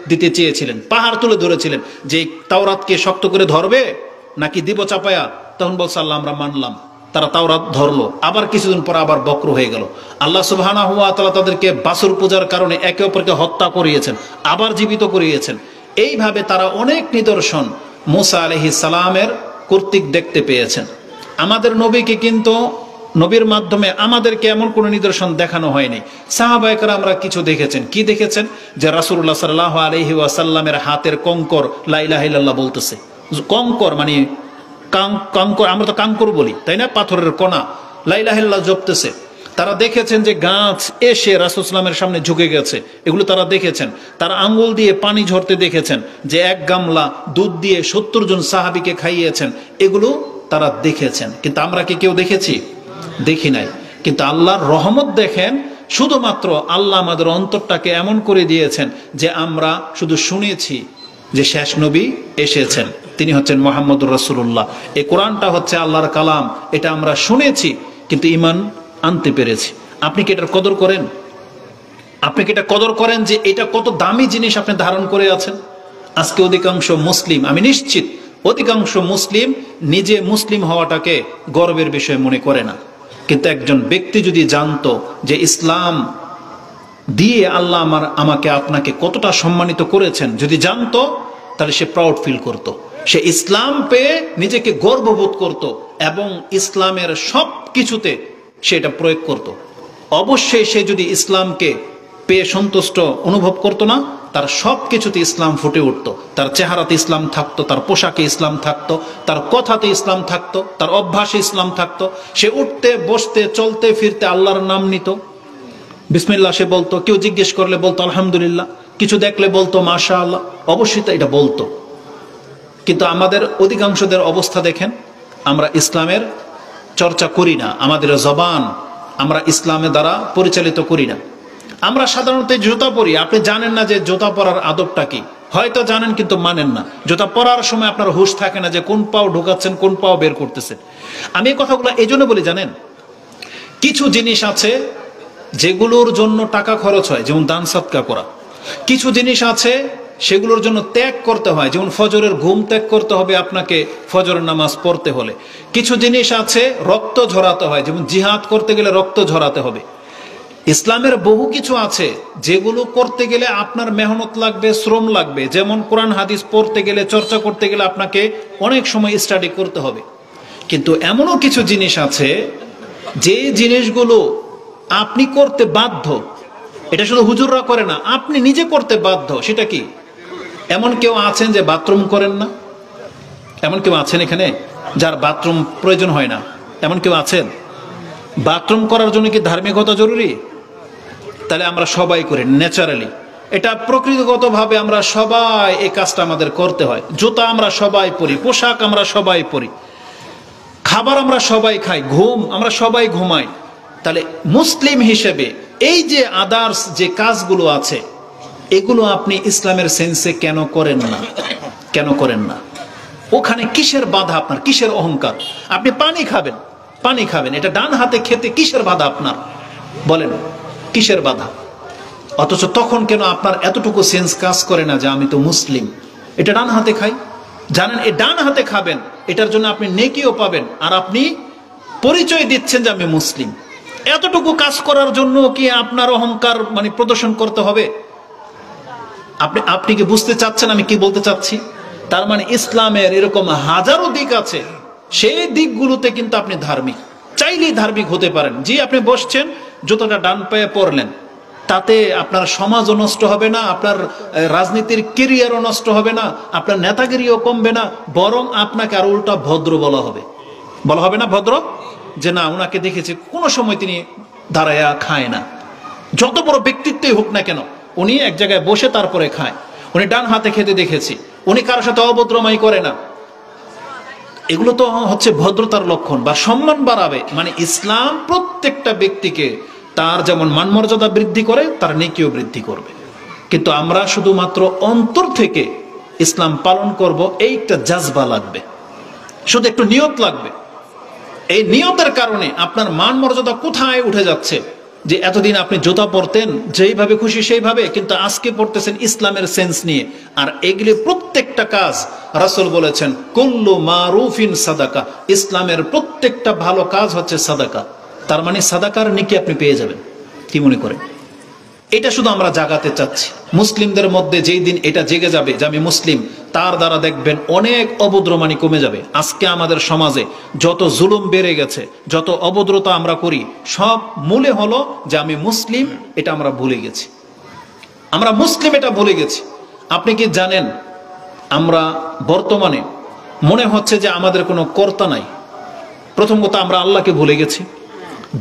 দিতে চেয়েছিলেন, পাহাড় তুলে ধরেছিলেন যে তাওরাতকে শক্ত করে ধরবে নাকি দিব চাপায়া। তখন বলছে আল্লাহ আমরা মানলাম, তারা তাওরাত ধরলো। আবার কিছুদিন পর আবার বক্র হয়ে গেল। আল্লাহ সুবহানাহু ওয়া তাআলা তাদেরকে বাছুর পূজার কারণে একে অপরকে হত্যা করিয়েছেন, আবার জীবিত করিয়েছেন। এইভাবে তারা অনেক নিদর্শন মূসা আলাইহিস সালামের কর্তৃক দেখতে পেয়েছেন। আমাদের নবীকে কিন্তু নবীর মাধ্যমে আমাদেরকে এমন কোনো নিদর্শন দেখানো হয়নি। সাহাবায়ে কেরামরা কিছু দেখেছেন। কি দেখেছেন? যে রাসূলুল্লাহ সাল্লাল্লাহু আলাইহি ওয়াসাল্লামের হাতের কঙ্কর লা ইলাহা ইল্লাল্লাহ বলতেছে। কঙ্কর মানে কঙ্কর, আমরা তো কাঙ্কর বলি তাই না, পাথরের কণা, লা ইলাহা ইল্লাল্লাহ জপতেছে। তারা দেখেছেন যে গাছ এসে রাসূল সাল্লামের সামনে ঝুঁকে গেছে, এগুলো তারা দেখেছেন। তারা আঙ্গুল দিয়ে পানি ঝরতে দেখেছেন, যে 1 গামলা দুধ দিয়ে 70 জন সাহাবীকে খাইয়েছেন, এগুলো তারা দেখেছেন। কিন্তু আমরা কি কেউ দেখেছি? দেখি নাই। কিন্তু আল্লাহর রহমত দেখেন, শুধুমাত্র আল্লাহ আমাদের অন্তরটাকে এমন করে দিয়েছেন যে আমরা শুধু শুনেছি যে শেষ নবী এসেছেন, তিনি হচ্ছেন মুহাম্মদুর রাসূলুল্লাহ। এই কোরআনটা হচ্ছে আল্লাহর কালাম, এটা আমরা শুনেছি কিন্তু ঈমান আনতে পেরেছি। আপনি কি এটার কদর করেন? আপনি কি এটা কদর করেন যে এটা কত দামি জিনিস আপনি ধারণ করে আছেন? আজকে অধিকাংশ মুসলিম, আমি নিশ্চিত অধিকাংশ মুসলিম নিজে মুসলিম হওয়াটাকে গর্বের বিষয় মনে করে না। কিন্তু একজন ব্যক্তি যদি জানতো যে ইসলাম দিয়ে আল্লাহ আমাকে আপনাকে কতটা সম্মানিত করেছেন, যদি জানতো, তাহলে সে প্রাউড ফিল করত। সে ইসলাম পেয়ে নিজেকে গর্ববোধ করত এবং ইসলামের সব কিছুতে সেটা প্রয়োগ করত। অবশ্যই সে যদি ইসলামকে পেয়ে সন্তুষ্ট অনুভব করতো না, তার সব কিছুতে ইসলাম ফুটে উঠতো। তার চেহারাতে ইসলাম থাকতো, তার পোশাকে ইসলাম থাকতো, তার কথাতে ইসলাম থাকতো, তার অভ্যাসে ইসলাম থাকতো। সে উঠতে বসতে চলতে ফিরতে আল্লাহর নাম নিত, বিসমিল্লাহ সে বলতো। কেউ জিজ্ঞেস করলে বলতো আলহামদুলিল্লাহ, কিছু দেখলে বলতো মাশাআল্লাহ। অবশ্যই তো এটা বলতো। কিন্তু আমাদের অধিকাংশদের অবস্থা দেখেন, আমরা ইসলামের চর্চা করি না, আমাদের জবান আমরা ইসলামের দ্বারা পরিচালিত করি না। আমরা সাধারণত জুতা পরি, আপনি জানেন না যে জুতা পরার আদবটা কি, হয়তো জানেন কিন্তু মানেন না। জুতা পরার সময় আপনার হুঁশ থাকে না যে কোন পাও ঢোকাচ্ছেন, কোন পাও বের করতেছেন। আমি এই কথাগুলো এই জন্য বলি, জানেন, কিছু জিনিস আছে যেগুলোর জন্য টাকা খরচ হয়, যেমন দান সদকা করা। কিছু জিনিস আছে সেগুলোর জন্য ত্যাগ করতে হয়, যেমন ফজরের ঘুম ত্যাগ করতে হবে আপনাকে ফজরের নামাজ পড়তে হলে। কিছু জিনিস আছে রক্ত ঝরাতে হয়, যেমন জিহাদ করতে গেলে রক্ত ঝরাতে হবে। ইসলামের বহু কিছু আছে যেগুলো করতে গেলে আপনার মেহনত লাগবে, শ্রম লাগবে। যেমন কোরআন হাদিস পড়তে গেলে, চর্চা করতে গেলে আপনাকে অনেক সময় স্টাডি করতে হবে। কিন্তু এমনও কিছু জিনিস আছে যে জিনিসগুলো আপনি করতে বাধ্য। এটা শুধু হুজুররা করে না, আপনি নিজে করতে বাধ্য। সেটা কি? এমন কেউ আছেন যে বাথরুম করেন না? এমন কেউ আছেন এখানে যার বাথরুম প্রয়োজন হয় না? এমন কেউ আছেন? বাথরুম করার জন্য কি ধার্মিকতা জরুরি? তাহলে আমরা সবাই করি ন্যাচারালি, এটা প্রকৃতিগতভাবে আমরা সবাই এই কাজটা আমাদের করতে হয়। জুতা আমরা সবাই পরি, পোশাক আমরা সবাই পরি, খাবার আমরা সবাই খাই, ঘুম আমরা সবাই ঘুমাই। তাহলে মুসলিম হিসেবে এই যে আদার্স যে কাজগুলো আছে, এগুলো আপনি ইসলামের সেন্সে কেন করেন না? কেন করেন না? ওখানে কিসের বাধা আপনার? কিসের অহংকার? আপনি পানি খাবেন, এটা ডান হাতে খেতে কিসের বাধা আপনার? বলেন, কিসের বাধা? অথচ তখন কেন আপনার এতটুকু সেন্স কাজ করে না যে আমি তো মুসলিম, এটা ডান হাতে খাই। জানেন এই ডান হাতে খাবেন, এটার জন্য আপনি নেকিও পাবেন, আর আপনি পরিচয় দিচ্ছেন যে আমি মুসলিম। এতটুকু কাজ করার জন্য কি আপনার অহংকার মানে প্রদর্শন করতে হবে? আপনি কি বুঝতে চাচ্ছেন আমি কি বলতে চাচ্ছি? তার মানে ইসলামের এরকম হাজারো দিক আছে, সেই দিকগুলোতে কিন্তু আপনি ধার্মিক, চাইলেই ধার্মিক হতে পারেন। জি, আপনি বসছেন, জুতোটা ডান পায়ে পরলেন, তাতে আপনার সমাজও নষ্ট হবে না, আপনার রাজনীতির কেরিয়ারও নষ্ট হবে না, আপনার নেতাগিরিও কমবে না, বরং আপনাকে আর উল্টা ভদ্র বলা হবে না? ভদ্র যে না, ওনাকে দেখেছি কোনো সময় তিনি দাঁড়ায়া খায় না, যত বড় ব্যক্তিত্বই হোক না কেন, উনি এক জায়গায় বসে তারপরে খায়, উনি ডান হাতে খেতে দেখেছি, উনি কারোর সাথে অভদ্রমাই করে না। এগুলো তো হচ্ছে ভদ্রতার লক্ষণ বা সম্মান বাড়াবে। মানে ইসলাম প্রত্যেকটা ব্যক্তিকে তার যেমন মান মর্যাদা বৃদ্ধি করে, তার নেকিও বৃদ্ধি করবে। কিন্তু আমরা শুধুমাত্র অন্তর থেকে ইসলাম পালন করব, এইটা জাজবা লাগবে, শুধু একটু নিয়ত লাগবে। এই নিয়তের কারণে আপনার মান মর্যাদা কোথায় উঠে যাচ্ছে। যে এতদিন আপনি জুতা পরতেন যেইভাবে খুশি সেইভাবে, কিন্তু আজকে পড়তেছেন ইসলামের সেন্স নিয়ে। আর এগুলি প্রত্যেকটা কাজ রাসূল বলেছেন কুল্লু মারুফিন সাদাকা, ইসলামের প্রত্যেকটা ভালো কাজ হচ্ছে সাদাকা। তার মানে সাদাকার নেকি আপনি পেয়ে যাবেন। কি মনে করেন? এটা শুধু আমরা জাগাতে চাচ্ছি। মুসলিমদের মধ্যে যেই দিন এটা জেগে যাবে যে আমি মুসলিম, তার দ্বারা দেখবেন অনেক অভদ্রমানি কমে যাবে। আজকে আমাদের সমাজে যত জুলুম বেড়ে গেছে, যত অভদ্রতা আমরা করি, সব মূলে হলো যে আমি মুসলিম, এটা আমরা ভুলে গেছি। আমরা মুসলিম এটা ভুলে গেছি। আপনি কি জানেন আমরা বর্তমানে মনে হচ্ছে যে আমাদের কোনো কর্তা নাই। প্রথম কথা, আমরা আল্লাহকে ভুলে গেছি।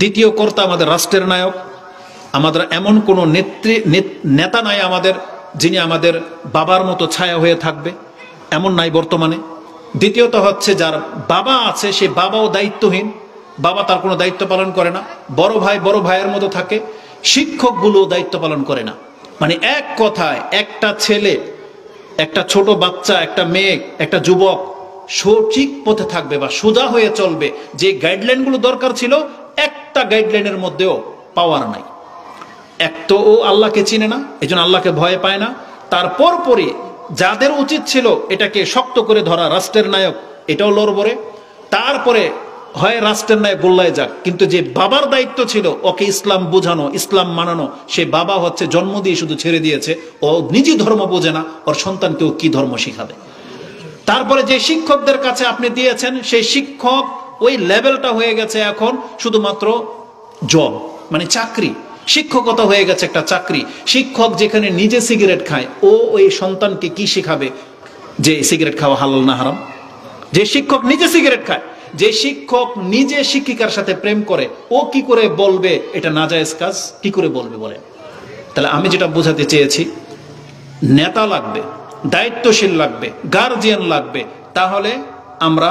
দ্বিতীয় কর্তা আমাদের রাষ্ট্রের নায়ক। আমাদের এমন কোনো নেতা নাই আমাদের, যিনি আমাদের বাবার মতো ছায়া হয়ে থাকবে, এমন নাই বর্তমানে। দ্বিতীয়ত হচ্ছে যার বাবা আছে সে বাবাও দায়িত্বহীন, বাবা তার কোনো দায়িত্ব পালন করে না। বড় ভাই বড় ভাইয়ের মতো থাকে, শিক্ষকগুলো দায়িত্ব পালন করে না। মানে এক কথায় একটা ছেলে, একটা ছোট বাচ্চা, একটা মেয়ে, একটা যুবক সঠিক পথে থাকবে বা সোজা হয়ে চলবে, যে গাইডলাইনগুলো দরকার ছিল একটা গাইডলাইনের মধ্যেও পাওয়ার নাই। এক তো ও আল্লাহকে চিনে না, এই জন্য আল্লাহকে ভয় পায় না। তারপর পরে যাদের উচিত ছিল এটাকে শক্ত করে ধরা, রাষ্ট্রের নায়ক এটাও লড়বড়ে। তারপরে হয় রাষ্ট্রের নায়ক গোল্লায় যাক, কিন্তু যে বাবার দায়িত্ব ছিল ওকে ইসলাম বোঝানো, ইসলাম মানানো, সে বাবা হচ্ছে জন্ম দিয়ে শুধু ছেড়ে দিয়েছে। ও নিজে ধর্ম বোঝে না, ওর সন্তানকেও কি ধর্ম শিখাবে। তারপরে যে শিক্ষকদের কাছে আপনি দিয়েছেন, সেই শিক্ষক ওই লেভেলটা হয়ে গেছে এখন শুধুমাত্র জব, মানে চাকরি। শিক্ষকতা হয়ে গেছে একটা চাকরি। শিক্ষক যেখানে নিজে সিগারেট খায়, ও ওই সন্তানকে কি শিখাবে যে সিগারেট খাওয়া হালাল না হারাম? যে শিক্ষক নিজে সিগারেট খায়, যে শিক্ষক নিজে শিক্ষিকার সাথে প্রেম করে, ও কি করে বলবে এটা নাজায়েজ কাজ? কি করে বলবে বলেন? তাহলে আমি যেটা বোঝাতে চেয়েছি, নেতা লাগবে, দায়িত্বশীল লাগবে, গার্জিয়ান লাগবে, তাহলে আমরা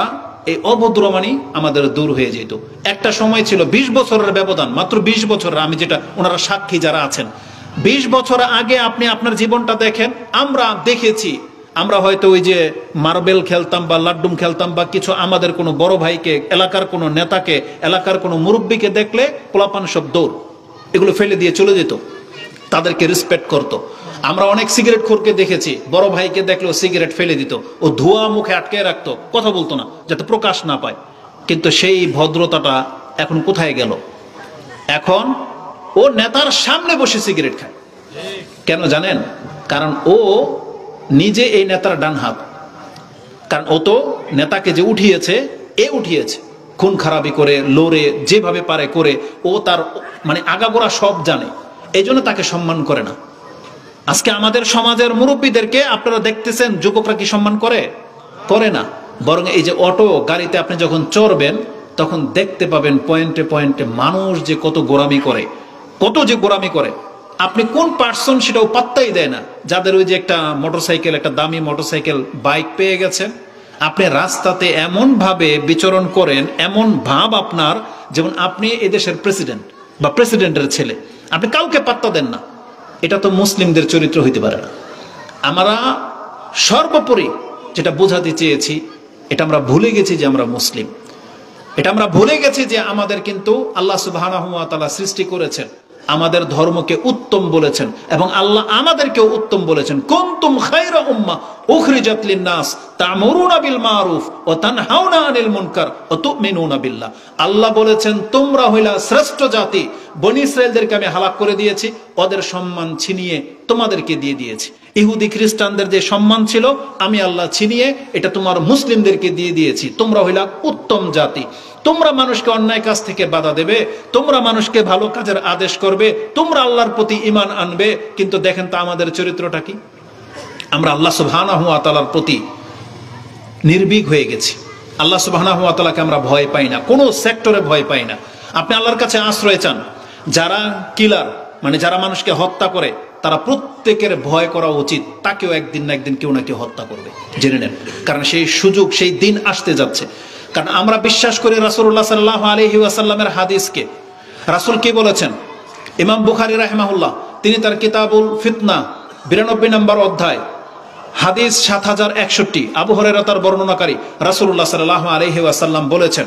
এই অভদ্রমানি আমাদের দূর হয়ে যেত। একটা সময় ছিল 20 বছরের ব্যবধান, মাত্র 20 বছরের, আমি যেটা, ওনারা সাক্ষী যারা আছেন, 20 বছর আগে আপনি আপনার জীবনটা দেখেন। আমরা দেখেছি, আমরা হয়তো ওই যে মার্বেল খেলতাম বা লাড্ডুম খেলতাম, বা কিছু আমাদের কোনো বড় ভাইকে, এলাকার কোনো নেতাকে, এলাকার কোনো মুরব্বীকে দেখলে পোলাপান সব দৌড়, এগুলো ফেলে দিয়ে চলে যেত, তাদেরকে রেসপেক্ট করতো। আমরা অনেক সিগারেট খোরকে দেখেছি, বড় ভাইকে দেখলেও সিগারেট ফেলে দিত, ও ধোঁয়া মুখে আটকে রাখতো, কথা বলতো না যাতে প্রকাশ না পায়। কিন্তু সেই ভদ্রতাটা এখন কোথায় গেল? এখন ও নেতার সামনে বসে সিগারেট খায়। কেন জানেন? কারণ ও নিজে এই নেতার ডান হাত। কারণ ও তো নেতাকে যে উঠিয়েছে, এ উঠিয়েছে খুন খারাপি করে, লড়ে, যেভাবে পারে করে, ও তার মানে আগাগোড়া সব জানে, এই জন্য তাকে সম্মান করে না। আজকে আমাদের সমাজের মুরব্বীদেরকে আপনারা দেখতেছেন, যুবকরা কি সম্মান করে? করে না। বরং এই যে অটো গাড়িতে আপনি যখন চড়বেন, তখন দেখতে পাবেন পয়েন্টে পয়েন্টে মানুষ যে কত গোরামি করে, কত যে গোরামি করে। আপনি কোন পার্সন সেটাও পাত্তাই দেয় না। যাদের ওই যে একটা মোটরসাইকেল, একটা দামি মোটরসাইকেল, বাইক পেয়ে গেছেন, আপনি রাস্তাতে এমন ভাবে বিচরণ করেন, এমন ভাব আপনার যেমন আপনি এদেশের প্রেসিডেন্ট বা প্রেসিডেন্টের ছেলে, আপনি কাউকে পাত্তা দেন না। এটা তো মুসলিমদের চরিত্র হইতে পারে না। আমরা সর্বোপরি যেটা বোঝাতে চেয়েছি, এটা আমরা ভুলে গেছি যে আমরা মুসলিম। এটা আমরা ভুলে গেছি যে আমাদের কিন্তু আল্লাহ সুবহানাহু ওয়া তাআলা সৃষ্টি করেছেন, আমাদের ধর্মকে উত্তম বলেছেন, এবং আল্লাহ আমাদেরকেও উত্তম বলেছেন। কুনতুম খায়রা উম্মাহ উখরিজাত লিন-নাস তা'মুরুনা বিল মারুফ ওয়া তানহাউনা আনিল মুনকার ওয়া তু'মিনুনা বিল্লাহ। আল্লাহ বলেছেন তোমরা হইলা শ্রেষ্ঠ জাতি। বনি ইসরাইলদেরকে আমি হালাক করে দিয়েছি, ওদের সম্মান ছিনিয়ে তোমাদেরকে দিয়ে দিয়েছি। ইহুদি খ্রিস্টানদের যে সম্মান ছিল আমি আল্লাহ ছিনিয়ে এটা তোমার মুসলিমদেরকে দিয়ে দিয়েছি। তোমরা হইলা উত্তম জাতি। তোমরা মানুষকে অন্যায় কাজ থেকে বাধা দেবে, তোমরা মানুষকে ভালো কাজের আদেশ করবে, তোমরা আল্লাহর প্রতি ঈমান আনবে। কিন্তু দেখেন তো আমাদের চরিত্রটা কি? আমরা আল্লাহ সুবহানাহু ওয়া তাআলার প্রতি নির্ভীক হয়ে গেছি। আল্লাহ সুবহানাহু ওয়া তাআলাকে আমরা ভয় পাই না, কোনো সেক্টরে ভয় পাই না। আপনি আল্লাহর কাছে আশ্রয় চান। যারা কিলার, মানে যারা মানুষকে হত্যা করে, তারা প্রত্যেকের ভয় করা উচিত, তাকেও একদিন না একদিন কেউ না কেউ হত্যা করবে, জেনে নেন। কারণ সেই সুযোগ, সেই দিন আসতে যাচ্ছে। কারণ আমরা বিশ্বাস করি রাসূলুল্লাহ সাল্লাল্লাহু আলাইহি ওয়াসাল্লামের হাদিসকে। রাসূল কি বলেছেন? ইমাম বুখারী রাহিমাহুল্লাহ তিনি তার কিতাবুল ফিতনা 92 নম্বর অধ্যায় হাদিস 7061, আবু হুরায়রা তার বর্ণনাকারী, রাসূলুল্লাহ সাল্লাল্লাহু আলাইহি ওয়াসাল্লাম বলেছেন,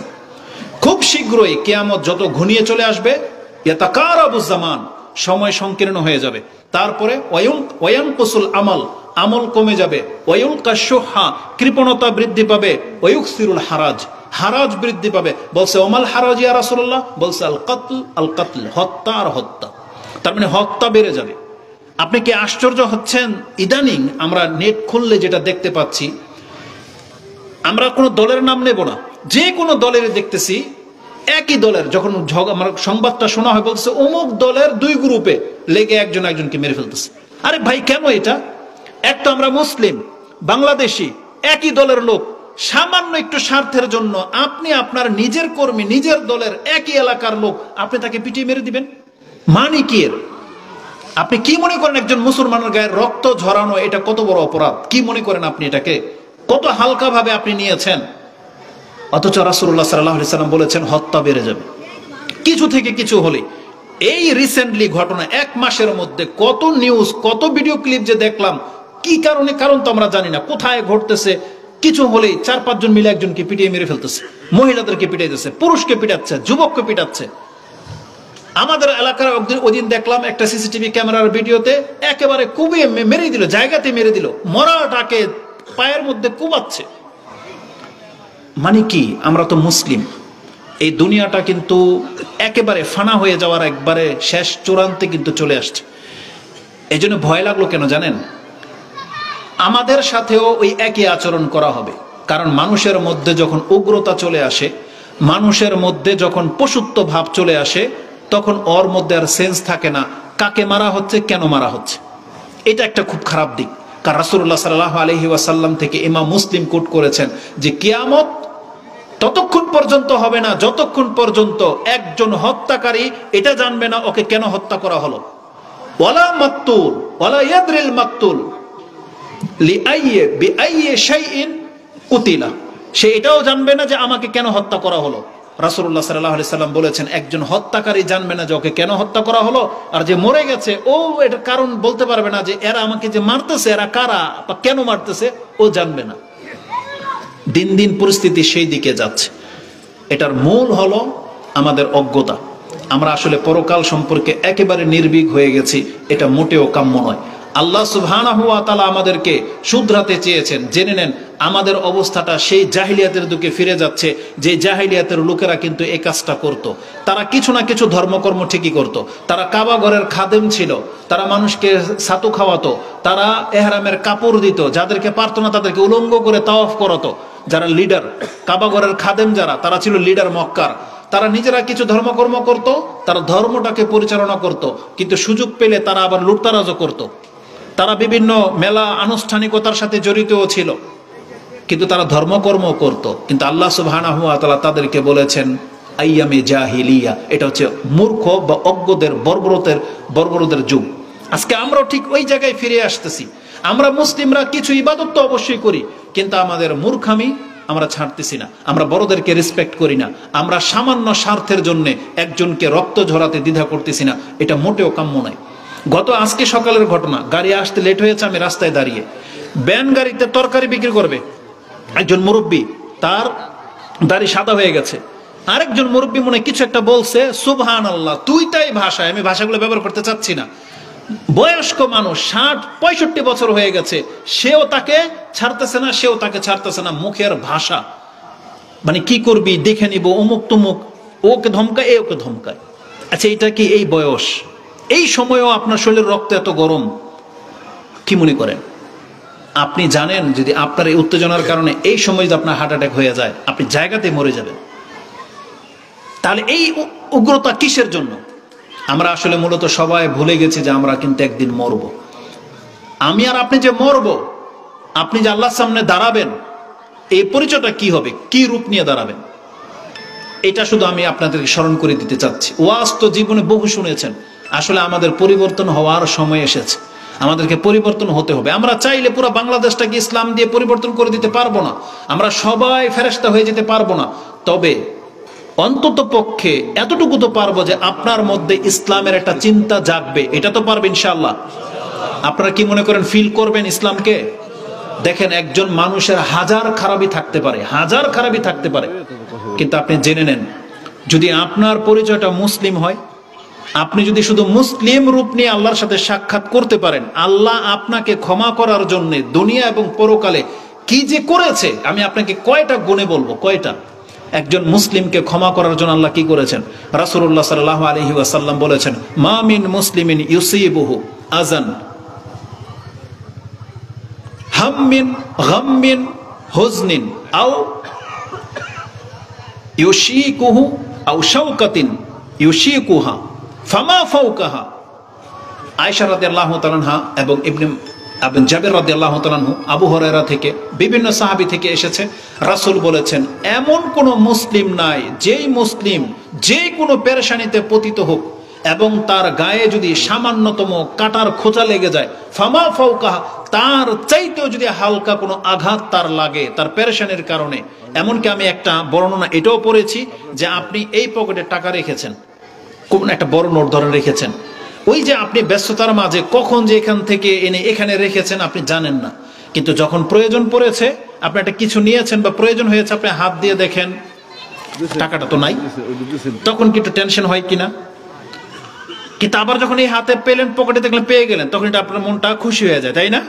খুব শীঘ্রই কিয়ামত যত ঘনিয়ে চলে আসবে, ইয়াতাকারাবুজ জামান, সময় সংকীর্ণ হয়ে যাবে। তারপরে ওয়ায়ানকুসুল আমাল, আমল কমে যাবে। ওয়ায়ুলকাশুহা, কৃপণতা বৃদ্ধি পাবে। ওয়ুকসিরুল হারাজ, হারাজ বৃদ্ধি পাবে। বলছে ওমাল হারাজ ইয়া রাসূলুল্লাহ? বলছে আল কাতল, হত্যা আর হত্যা। তার মানে হত্যা বেড়ে যাবে। আপনি কি আশ্চর্য হচ্ছেন? ইদানিং আমরা নেট খুললে যেটা দেখতে পাচ্ছি, আমরা কোনো দলের নাম নেব না, যে কোনো দলের দেখতেছি, একই দলের যখন আমার সংবাদটা শোনা হয়, বলছে অমুক দলের 2 গ্রুপে লেগে একজন একজনকে মেরে ফেলতেছে। আরে ভাই, কেন এটা? একটা আমরা মুসলিম, বাংলাদেশি, একই দলের লোক, সামান্য একটু স্বার্থের জন্য আপনি আপনার নিজের কর্মী, নিজের দলের একই এলাকার লোক, আপনি তাকে পিটিয়ে মেরে দিবেন? মানে কি এর? আপনি কি মনে করেন একজন মুসলমানের গায়ে রক্ত ঝরানো এটা কত বড় অপরাধ? কি মনে করেন আপনি এটাকে? কত হালকা ভাবে আপনি নিয়েছেন? অথচ রাসূলুল্লাহ সাল্লাল্লাহু আলাইহি সাল্লাম বলেছেন হত্যা বেড়ে যাবে কিছু থেকে কিছু হলে। এই রিসেন্টলি ঘটনা, 1 মাসের মধ্যে কত নিউজ, কত ভিডিও ক্লিপ যে দেখলাম, কি কারণে, কারণ তো আমরা জানি না, কোথায় ঘটতেছে, কিছু হলেই 4-5 জন মিলে একজনকে পিটিয়ে মেরে ফেলতেছে, মহিলাদেরকে পিটাইতেছে, পুরুষকে পিটাচ্ছে, যুবককে পিটাচ্ছে। আমাদের এলাকার ওদিন দেখলাম একটা সিসিটিভি ক্যামেরার ভিডিওতে একেবারে কুবিয়ে মেরে দিল, জায়গাতে মেরে দিল, মরাটাকে পায়ের মধ্যে কুবাচ্ছে। মানে কি? আমরা তো মুসলিম, এই দুনিয়াটা কিন্তু একেবারে ফানা হয়ে যাওয়ার একবারে শেষ চূড়ান্তে কিন্তু চলে আসছে। এই জন্য ভয় লাগলো কেন জানেন? আমাদের সাথেও ওই একই আচরণ করা হবে। কারণ মানুষের মধ্যে যখন উগ্রতা চলে আসে, মানুষের মধ্যে যখন পশুত্ব ভাব চলে আসে, তখন ওর মধ্যে আর সেন্স থাকে না কাকে মারা হচ্ছে, কেন মারা হচ্ছে। এটা একটা খুব খারাপ দিক। কারণ রাসূলুল্লাহ সাল্লাল্লাহু আলাইহি ওয়াসাল্লাম থেকে ইমাম মুসলিম কোট করেছেন যে কিয়ামত ততক্ষণ পর্যন্ত হবে না যতক্ষণ পর্যন্ত একজন হত্যাকারী এটা জানবে না ওকে কেন হত্যা করা হলো। ওয়ালা মাকতুল ওয়ালা ইয়াদরিল মাকতুল লিআইয়ি বিআইয়ি শাইইন কুতিলা, সে এটাও জানবে না যে আমাকে কেন হত্যা করা হলো। রাসূলুল্লাহ সাল্লাল্লাহু আলাইহি সাল্লাম বলেছেন একজন হত্যাকারী জানবে না যে ওকে কেন হত্যা করা হলো, আর যে মরে গেছে ও এটার কারণ বলতে পারবে না, যে এরা আমাকে যে মারতেছে এরা কারা বা কেন মারতেছে ও জানবে না। দিন দিন পরিস্থিতি সেই দিকে যাচ্ছে। এটার মূল হলো আমাদের অজ্ঞতা। আমরা আসলে পরকাল সম্পর্কে একেবারে নির্ভীক হয়ে গেছি, এটা মোটেও কাম্য নয়। আল্লাহ সুবহানাহু ওয়া তাআলা আমাদেরকে শুধরাতে চেয়েছেন। জেনে নেন আমাদের অবস্থাটা সেই জাহিলিয়াতের দিকে ফিরে যাচ্ছে, যে জাহিলিয়াতের লোকেরা কিন্তু এই কাজটা করত। তারা কিছু না কিছু ধর্মকর্ম ঠিকই করত। তারা কাবা ঘরের খাদেম ছিল, তারা মানুষকে ছাতু খাওয়াতো, তারা এহরামের কাপড় দিত, যাদেরকে পারত না তাদেরকে উলঙ্গ করে তাওয়াফ করাতো। যারা লিডার, কাবা ঘরের খাদেম যারা, তারা ছিল লিডার মক্কার। তারা নিজেরা কিছু ধর্মকর্ম করত, তারা ধর্মটাকে পরিচালনা করত, কিন্তু সুযোগ পেলে তারা আবার লুটতারাজও করত। তারা বিভিন্ন মেলা আনুষ্ঠানিকতার সাথে জড়িতও ছিল, কিন্তু তারা ধর্মকর্ম করত। কিন্তু আল্লাহ সুবহানাহু ওয়া তাআলা তাদেরকে বলেছেন আইয়ামে জাহিলিয়া, এটা হচ্ছে মূর্খ বা অজ্ঞদের বর্বরদের যুগ। আজকে আমরাও ঠিক ওই জায়গায় ফিরে আসতেছি। আমরা মুসলিমরা কিছু ইবাদত তো অবশ্যই করি, কিন্তু আমাদের মূর্খামি আমরা ছাড়তেছি না। আমরা বড়দেরকে রেসপেক্ট করি না। আমরা সামান্য স্বার্থের জন্য একজনকে রক্ত ঝরাতে দ্বিধা করতেছি না, এটা মোটেও কাম্য নয়। আজকে সকালের ঘটনা, গাড়ি আসতে লেট হয়েছে, আমি রাস্তায় দাঁড়িয়ে, ব্যান গাড়িতে তরকারি বিক্রি করবে একজন মুরব্বী, তার দাড়ি সাদা হয়ে গেছে। আরেকজন মুরব্বী মনে কিছু একটা বলছে, সুবহানাল্লাহ, তুই তাই ভাষায়, আমি ভাষাগুলো ব্যবহার করতে চাচ্ছি না। বয়স্ক মানুষ, 60-65 বছর হয়ে গেছে, সেও তাকে ছাড়তেছে না, সেও তাকে ছাড়তেছে না। মুখের ভাষা মানে কি করবি দেখে নিব, অমুক তমুক, ওকে ধমকায়, ওকে ধমকায়। আচ্ছা, এটা কি এই বয়স, এই সময়েও আপনার শরীরের রক্ত এত গরম? কি মনে করেন? আপনি জানেন যদি আপনার এই উত্তেজনার কারণে এই সময় যদি আপনার হার্ট অ্যাটাক হয়ে যায়, আপনি জায়গাতে মরে যাবেন। তাহলে এই উগ্রতা কিসের জন্য? আমরা আসলে মূলত সবাই ভুলে গেছি যে আমরা কিন্তু একদিন মরব। আমি আর আপনি যে মরব, আপনি যে আল্লাহর সামনে দাঁড়াবেন, এই পরিচয়টা কি হবে, কি রূপ নিয়ে দাঁড়াবেন, এটা শুধু আমি আপনাদেরকে স্মরণ করে দিতে চাচ্ছি। ওয়াজ তো জীবনে বহু শুনেছেন, আসলে আমাদের পরিবর্তন হওয়ার সময় এসেছে, আমাদেরকে পরিবর্তন হতে হবে। আমরা চাইলে পুরো বাংলাদেশটাকে ইসলাম দিয়ে পরিবর্তন করে দিতে পারবো না, আমরা সবাই ফেরেশতা হয়ে যেতে পারবো না, তবে অন্তত পক্ষে এতটুকু তো পারবো যে আপনার মধ্যে ইসলামের একটা চিন্তা জাগবে, এটা তো পারবে ইনশাআল্লাহ। আপনারা কি মনে করেন ফিল করবেন ইসলামকে? দেখেন, একজন মানুষের হাজার খারাপই থাকতে পারে, হাজার খারাপই থাকতে পারে, কিন্তু আপনি জেনে নেন, যদি আপনার পরিচয়টা মুসলিম হয়, আপনি যদি শুধু মুসলিম রূপ নিয়ে আল্লাহর সাথে সাক্ষাৎ করতে পারেন, আল্লাহ আপনাকে ক্ষমা করার জন্য দুনিয়া এবং পরকালে কি যে করেছে আমি আপনাকে কয়টা গুণে বলবো, কয়টা। একজন মুসলিমকে ক্ষমা করার জন্য আল্লাহ কি করেছেন? রাসূলুল্লাহ সাল্লাল্লাহু আলাইহি ওয়াসাল্লাম বলেছেন, মা মিন মুসলিমিন ইউসিবুহু আযান হাম্মিন গাম্মিন হুজনিন আও ইউশিকুহু আও শাওকাতিন ইউশিকুহা ফামা ফাওকাহা। আয়েশা রাদিয়াল্লাহু তাআলা আনহা এবং ইবনে জাবের রাদিয়াল্লাহু তাআলা আনহু, আবু হুরায়রা থেকে, বিভিন্ন সাহাবী থেকে এসেছে, রাসূল বলেছেন, এমন কোন মুসলিম নাই যেই মুসলিম যে কোনো পেরেশানিতে পতিত হোক এবং তার গায়ে যদি সামান্যতম কাটার খোঁচা লেগে যায়, ফামা ফাওকাহা, তার চাইতেও যদি হালকা কোনো আঘাত তার লাগে তার পেরেশানির কারণে, এমনকি আমি একটা বর্ণনা এটাও পড়েছি যে আপনি এই পকেটে টাকা রেখেছেন, কোন একটা বড় নোট ধরে রেখেছেন, ওই যে আপনি ব্যস্ততার মাঝে কখন যে এখান থেকে এনে এখানে রেখেছেন আপনি জানেন না, কিন্তু যখন প্রয়োজন পড়েছে, আপনি একটা কিছু নিয়েছেন বা প্রয়োজন হয়েছে, আপনি হাত দিয়ে দেখেন টাকাটা তো নাই, তখন কি একটু টেনশন হয় কিনা? কিন্তু আবার যখন এই হাতে পেলেন, পকেটে দেখলেন পেয়ে গেলেন, তখন এটা আপনার মনটা খুশি হয়ে যায়, তাই না?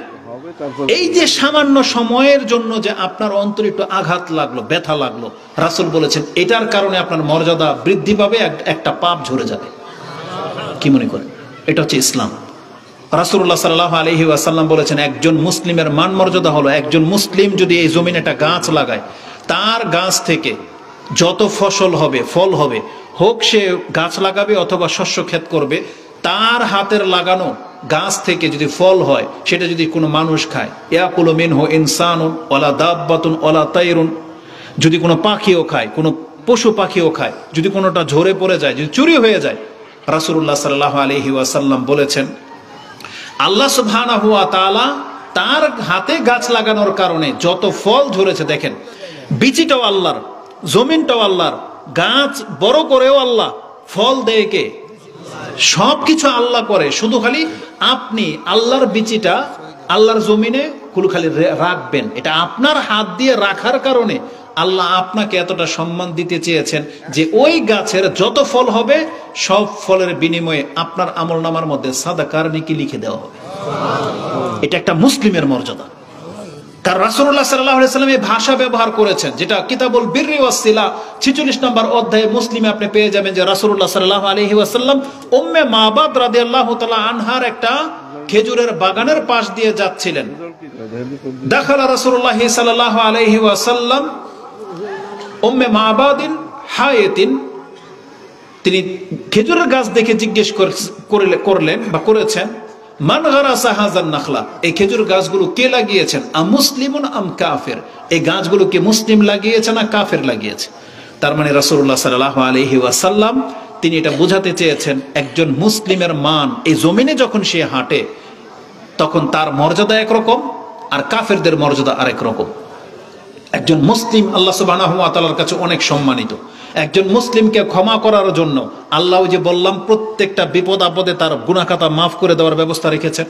এই যে সামান্য সময়ের জন্য যে আপনার অন্তরে একটু আঘাত লাগলো, ব্যথা লাগলো, রাসূল বলেছেন এটার কারণে আপনার মর্যাদা বৃদ্ধি পাবে, একটা পাপ ঝরে যাবে। কি মনে করেন? এটা হচ্ছে ইসলাম। রাসূলুল্লাহ সাল্লাল্লাহু আলাইহি ওয়াসাল্লাম বলেছেন, একজন মুসলিমের মান মর্যাদা হলো, একজন মুসলিম যদি এই জমিনে একটা গাছ লাগায়, তার গাছ থেকে যত ফসল হবে, ফল হবে, হোক সে গাছ লাগাবে অথবা শস্য ক্ষেত করবে, তার হাতের লাগানো গাছ থেকে যদি ফল হয়, সেটা যদি কোনো মানুষ খায়, ইয়াকুলু মিনহু ইনসানুন ওয়ালা দাব্বাতুন ওয়ালা তায়রুন, যদি কোনো পাখিও খায়, কোনো পশু পাখিও খায়, যদি কোনোটা ঝরে পড়ে যায়, যদি চুরি হয়ে যায়, রাসূলুল্লাহ সাল্লাল্লাহু আলাইহি ওয়াসাল্লাম বলেছেন, আল্লাহ সুবহানাহু ওয়া তাআলা তার হাতে গাছ লাগানোর কারণে যত ফল ঝরেছে, দেখেন বিচিটাও আল্লাহর, জমিনটাও আল্লাহর, গাছ বড় করেও আল্লাহ, ফল দেয় কে? সবকিছু আল্লাহ করে, শুধু খালি আপনি আল্লাহর বিচিটা আল্লাহর জমিনে খালি রাখবেন, এটা আপনার হাত দিয়ে রাখার কারণে আল্লাহ আপনাকে এতটা সম্মান দিতে চেয়েছেন যে ওই গাছের যত ফল হবে সব ফলের বিনিময়ে আপনার আমলনামার মধ্যে সাদাকার নেকি লিখে দেওয়া হবে। এটা একটা মুসলিমের মর্যাদা। কারণ রাসূলুল্লাহ সাল্লাল্লাহু আলাইহি ওয়াসাল্লাম এই ভাষা ব্যবহার করেছেন, যেটা কিতাবুল বিররি ওয়াস সিলা 46 নম্বর অধ্যায়ে মুসলিমে আপনি পেয়ে যাবেন যে রাসূলুল্লাহ সাল্লাল্লাহু আলাইহি ওয়াসাল্লাম উম্মে মাবাদ রাদিয়াল্লাহু তাআলা আনহার একটা খেজুরের বাগানের পাশ দিয়ে যাচ্ছিলেন। দাখালা রাসূলুল্লাহ সাল্লাল্লাহু আলাইহি ওয়াসাল্লাম উম্মে মাবাদিন হায়াতিন, তিনি খেজুরের গাছ দেখে জিজ্ঞেস করলেন বা করেছেন, মান গারাসা হাযান নাখলা, এই খেজুর গাছগুলো কে লাগিয়েছেন? আম মুসলিমুন আম কাফির, এই গাছগুলো কি মুসলিম লাগিয়েছে না কাফের লাগিয়েছে? তার মানে রাসূলুল্লাহ সাল্লাল্লাহু আলাইহি ওয়াসাল্লাম তিনি এটা বোঝাতে চেয়েছেন, একজন মুসলিমের মান এই জমিনে যখন সে হাঁটে তখন তার মর্যাদা একরকম আর কাফেরদের মর্যাদা আরেক রকম। একজন মুসলিম আল্লাহ সুবহানাহু ওয়া তাআলার কাছে অনেক সম্মানিত। একজন মুসলিমকে ক্ষমা করার জন্য আল্লাহ যে বললাম প্রত্যেকটা বিপদ আপদে তার গুনাহ খাতা মাফ করে দেওয়ার ব্যবস্থা রেখেছেন।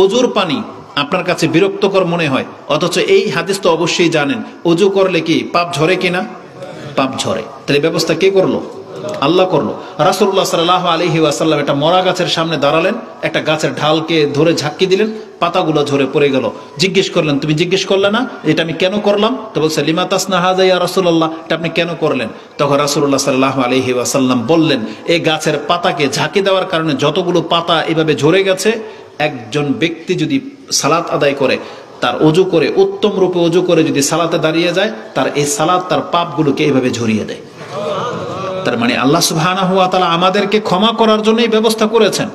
ওযুর পানি আপনার কাছে বিরক্তকর মনে হয়, অথচ এই হাদিস তো অবশ্যই জানেন, ওযু করলে কি পাপ ঝরে কিনা? পাপ ঝরে। তাহলে ব্যবস্থা কে করলো? আল্লাহ করলো। রাসূলুল্লাহ সাল্লাল্লাহু আলাইহি ওয়াসাল্লাম একটা মরা গাছের সামনে দাঁড়ালেন, একটা গাছের ঢালকে ধরে ঝাঁকি দিলেন, পাতাগুলো ঝরে পড়ে গেল। জিজ্ঞেস করলেন, তুমি জিজ্ঞেস করলে না এটা আমি কেন করলাম? তো বলছে, লিমা তাসনা হাযা ইয়া রাসূলুল্লাহ, এটা আপনি কেন করলেন? তখন রাসূলুল্লাহ সাল্লাল্লাহু আলাইহি ওয়াসাল্লাম বললেন, এই গাছের পাতাকে ঝাঁকি দেওয়ার কারণে যতগুলো পাতা এভাবে ঝরে গেছে, একজন ব্যক্তি যদি সালাত আদায় করে, তার ওযু করে উত্তম রূপে ওযু করে যদি সালাতে দাঁড়িয়ে যায়, তার এই সালাত তার পাপগুলোকে এইভাবে ঝরিয়ে দেয়। তার মানে আল্লাহ সুবহানাহু ওয়া তাআলা আমাদেরকে ক্ষমা করার জন্যই ব্যবস্থা করেছেন,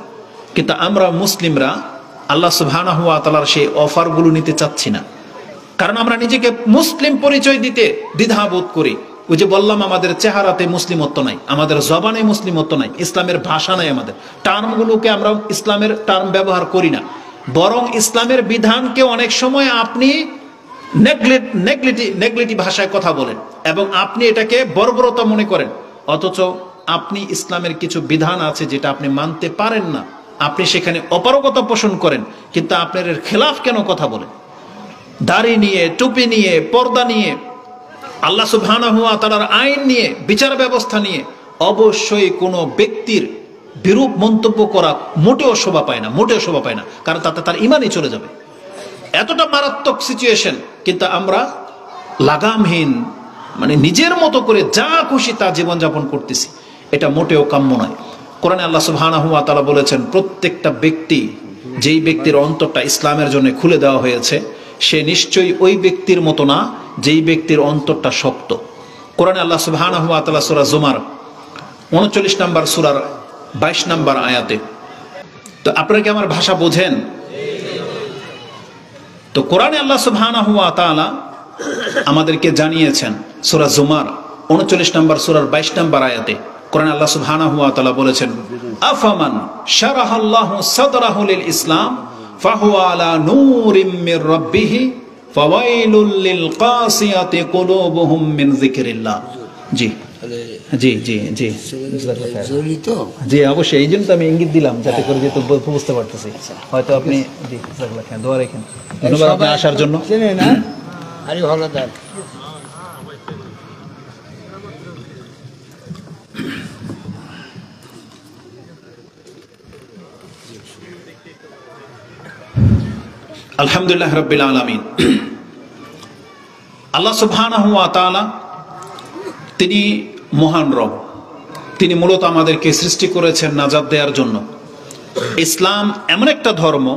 কিন্তু আমরা মুসলিমরা আল্লাহ সুবহানাহু ওয়া তাআলার সেই অফারগুলো নিতে চাচ্ছি না। কারণ আমরা নিজেকে মুসলিম পরিচয় দিতে দ্বিধাবোধ করি, ওই যে বললাম আমাদের চেহারাতে মুসলিমত্ব নাই, আমাদের জবানে মুসলিমত্ব নাই, ইসলামের ভাষা নাই, আমাদের টার্মগুলোকে আমরা ইসলামের টার্ম ব্যবহার করি না, বরং ইসলামের বিধানকে অনেক সময় আপনি নেগলেটি ভাষায় কথা বলেন এবং আপনি এটাকে বর্বরতা মনে করেন, অথচ আপনি ইসলামের কিছু বিধান আছে যেটা আপনি মানতে পারেন না, আপনি সেখানে অপারগতা পোষণ করেন, কিন্তু আপনার এর খেলাফ কেন কথা বলেন? দাড়ি নিয়ে, টুপি নিয়ে, পর্দা নিয়ে, আল্লাহ সুবহানাহু ওয়া তাআলার আইন নিয়ে, বিচার ব্যবস্থা নিয়ে অবশ্যই কোনো ব্যক্তির বিরূপ মন্তব্য করা মোটেও শোভা পায় না, মোটেও শোভা পায় না, কারণ তাতে তার ঈমানই চলে যাবে। এতটা মারাত্মক সিচুয়েশন, কিন্তু আমরা লাগামহীন মানে নিজের মতো করে যা খুশি তা জীবনযাপন করতেছি, এটা মোটেও কাম্য নয়। কোরআনে আল্লাহ সুবহানাহু ওয়া তাআলা বলেছেন, প্রত্যেকটা ব্যক্তি, যেই ব্যক্তির অন্তরটা ইসলামের জন্য খুলে দেওয়া হয়েছে, সে নিশ্চয়ই ওই ব্যক্তির মতো না যেই ব্যক্তির অন্তরটা শক্ত। কোরআনে আল্লাহ সুবহানাহু ওয়া তাআলা সূরা জুমার 39 নম্বর সূরার 22 নম্বর আয়াতে, তো আপনারা কি আমার ভাষা বোঝেন? তো কোরআনে আল্লাহ সুবহানাহু ওয়া তাআলা আমাদেরকে জানিয়েছেন সূরা জুমার 39 নম্বর সূরার 22 নম্বর আয়াতে, কোরআনে আল্লাহ সুবহানাহু ওয়া তাআলা বলেছেন, আফামান শারাহাল্লাহু সাদরাহু লিল ইসলাম ফাহুয়া আলা নূরিম মির রাব্বিহি ফাওয়াইলুল লিল কাসিয়াতি কুলুবুহুম মিন যিকরিল্লাহ। জি জি জি জি জি, অবশ্যই, এই জন্য তো আমি ইঙ্গিত দিলাম যাতে করে যেহেতু বুঝতে পারতেছি, হয়তো আপনি জি দোয়া রেখেন। ধন্যবাদ আপনি আসার জন্য। আলহামদুলিল্লাহ রাব্বিল আলামিন। আল্লাহ সুবহানাহু ওয়া তাআলা তিনি মহান রব, তিনি মূলত আমাদেরকে সৃষ্টি করেছেন নাজাত দেওয়ার জন্য। ইসলাম এমন একটা ধর্ম,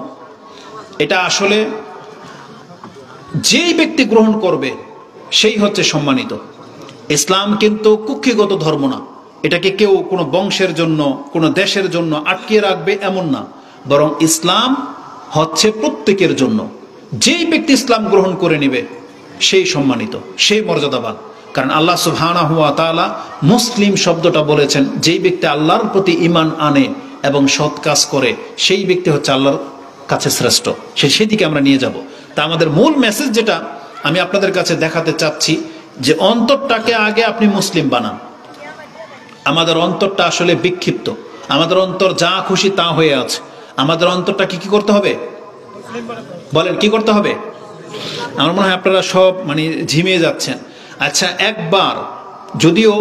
এটা আসলে যেই ব্যক্তি গ্রহণ করবে সেই হচ্ছে সম্মানিত। ইসলাম কিন্তু কুক্ষিগত ধর্ম না, এটাকে কেউ কোনো বংশের জন্য, কোনো দেশের জন্য আটকিয়ে রাখবে এমন না, বরং ইসলাম হচ্ছে প্রত্যেকের জন্য। যেই ব্যক্তি ইসলাম গ্রহণ করে নেবে সেই সম্মানিত, সেই মর্যাদাবান। কারণ আল্লাহ সুবহানাহু ওয়া তাআলা মুসলিম শব্দটা বলেছেন, যেই ব্যক্তি আল্লাহর প্রতি ঈমান আনে এবং সৎ কাজ করে সেই ব্যক্তি হচ্ছে আল্লাহর কাছে শ্রেষ্ঠ। সেদিকে আমরা নিয়ে যাব। তা আমাদের মূল মেসেজ যেটা আমি আপনাদের কাছে দেখাতে চাচ্ছি, যে অন্তরটাকে আগে আপনি মুসলিম বানান। আমাদের অন্তরটা আসলে বিক্ষিপ্ত, আমাদের অন্তর যা খুশি তা হয়ে আছে। আমাদের অন্তরটাকে কি করতে হবে? বলেন, কি করতে হবে? আমার মনে হয় আপনারা সব মানে ঝিমিয়ে যাচ্ছেন। আচ্ছা, একবার যদিও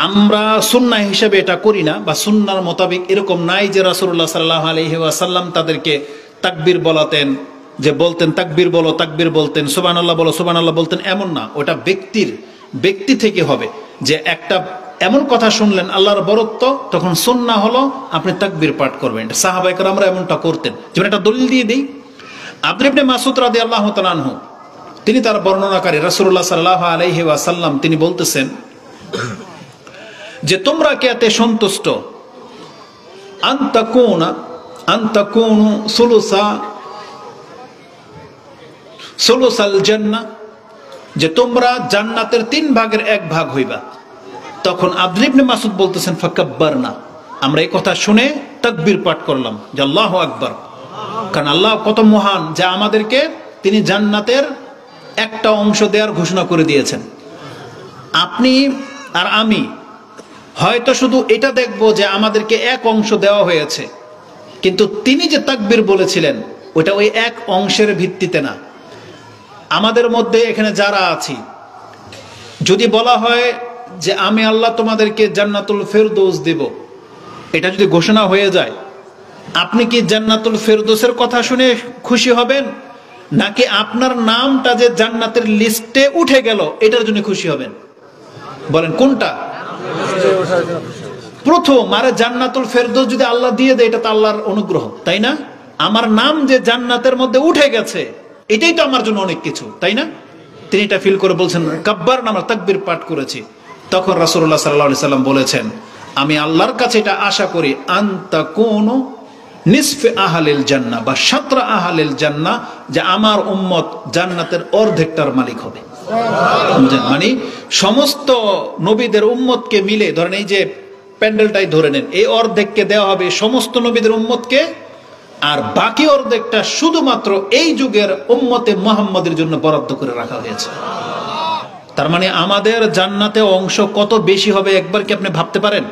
আমরা সুন্নাহ হিসেবে এটা করি না, বা সুন্নার মোতাবেক এরকম নাই যে রাসূলুল্লাহ সাল্লাল্লাহু আলাইহি ওয়াসাল্লাম তাদেরকে তাকবীর বলাতেন, যে বলতেন তাকবীর বলো, তাকবীর বলতেন, সুবহানাল্লাহ বলো, সুবহানাল্লাহ বলতেন, এমন না। ওটা ব্যক্তি থেকে হবে, যে একটা এমন কথা শুনলেন আল্লাহর বরত্ব, তখন সুন্নাহ হলো আপনি তাকবীর পাঠ করবেন। সাহাবায়ে কেরামরা এমনটা করতেন। যেমন একটা দলিল দিয়ে দেই, আব্দুল্লাহ ইবনে মাসউদ রাদিয়াল্লাহু তাআলা আনহু, তিনি তার বর্ণনাকারী রাসূলুল্লাহ সাল্লাল্লাহু আলাইহি ওয়াসাল্লাম, তিনি বলতেছেন যে তোমরা কি এতে সন্তুষ্ট আনতাকুনু সুলুসাল জান্নাহ, যে তোমরা জান্নাতের 3 ভাগের 1 ভাগ হইবা। তখন আব্দুল্লাহ ইবনে মাসউদ বলতেছেন ফাকাব্বারনা, আমরা এই কথা শুনে তাকবীর পাঠ করলাম যে আল্লাহু আকবার। কারণ আল্লাহ কত মহান, যে আমাদেরকে তিনি জান্নাতের একটা অংশ দেওয়ার ঘোষণা করে দিয়েছেন। আপনি আর আমি হয়তো শুধু এটা দেখবো যে আমাদেরকে এক অংশ দেওয়া হয়েছে, কিন্তু তিনি যে তাকবীর বলেছিলেন ওটা ওই এক অংশের ভিত্তিতে না। আমাদের মধ্যে এখানে যারা আছি, যদি বলা হয় যে আমি আল্লাহ তোমাদেরকে জান্নাতুল ফেরদৌস দেব, এটা যদি ঘোষণা হয়ে যায়, আপনি কি জান্নাতুল ফেরদৌসের কথা শুনে খুশি হবেন, নাকি আপনার নামটা যে জান্নাতের লিস্টে উঠে গেল এটার জন্য খুশি হবেন? বলেন কোনটা? প্রথম। আরে জান্নাতুল ফেরদৌস যদি আল্লাহ দিয়ে দেয়, এটা তো আল্লাহর অনুগ্রহ, তাই না? আমার নাম যে জান্নাতের মধ্যে উঠে গেছে, এটাই তো আমার জন্য অনেক কিছু, তাই না? তিনি এটা ফিল করে বলছেন কাব্বার, আমরা তাকবীর পাঠ করেছি। তখন রাসূলুল্লাহ সাল্লাল্লাহু আলাইহি সাল্লাম বলেছেন, আমি আল্লাহর কাছে এটা আশা করি আনতাকুনু নিসফে আহলিল জান্নাহ বা শাতরা আহলিল জান্নাহ, যে আমার উম্মত জান্নাতের অর্ধেকটার মালিক হবে। মানে সমস্ত নবীদের উম্মতকে মিলে ধরেন, এই যে প্যান্ডেলটাই ধরে নেন, এই অর্ধেককে দেওয়া হবে সমস্ত নবীদের উম্মতকে, আর বাকি অর্ধেকটা শুধুমাত্র এই যুগের উম্মতে মুহাম্মাদের জন্য বরাদ্দ করে রাখা হয়েছে। তার মানে আমাদের জান্নাতে অংশ কত বেশি হবে একবার কি আপনি ভাবতে পারেন?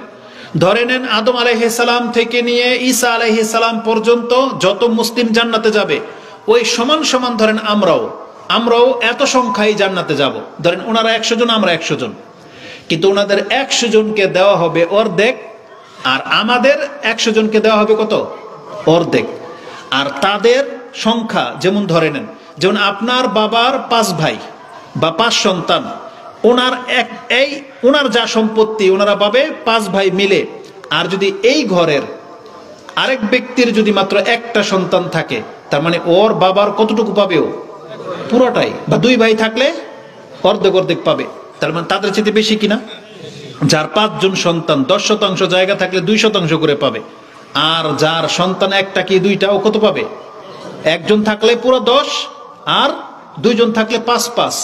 ধরে নেন আদম আলাইহিস সালাম থেকে নিয়ে ঈসা আলাইহিস সালাম পর্যন্ত যত মুসলিম জান্নাতে যাবে, ওই সমান সমান ধরেন আমরাও এত সংখ্যায় জান্নাতে যাব। ধরেন ওনারা 100 জন, আমরা 100 জন, কিন্তু ওনাদের 100 জনকে দেওয়া হবে অর্ধেক, আর আমাদের 100 জনকে দেওয়া হবে কত? অর্ধেক। আর তাদের সংখ্যা যেমন ধরে নেন, যেমন আপনার বাবার 5 ভাই বা 5 সন্তান, ওনার যা সম্পত্তি ওনারা পাবে 5 ভাই মিলে। আর যদি এই ঘরের আরেক ব্যক্তির যদি মাত্র একটা সন্তান থাকে, তার মানে ওর বাবার কতটুকু পাবে? ও পুরোটাই। বা 2 ভাই থাকলে অর্ধেক অর্ধেক পাবে। তার মানে তাদের চেয়ে বেশি কিনা? যার 5 জন সন্তান 10% জায়গা থাকলে 2% করে পাবে। আর যার সন্তান একটা কি দুইটা, ও কত পাবে? 1 জন থাকলে পুরো 10, আর 2 জন থাকলে 5।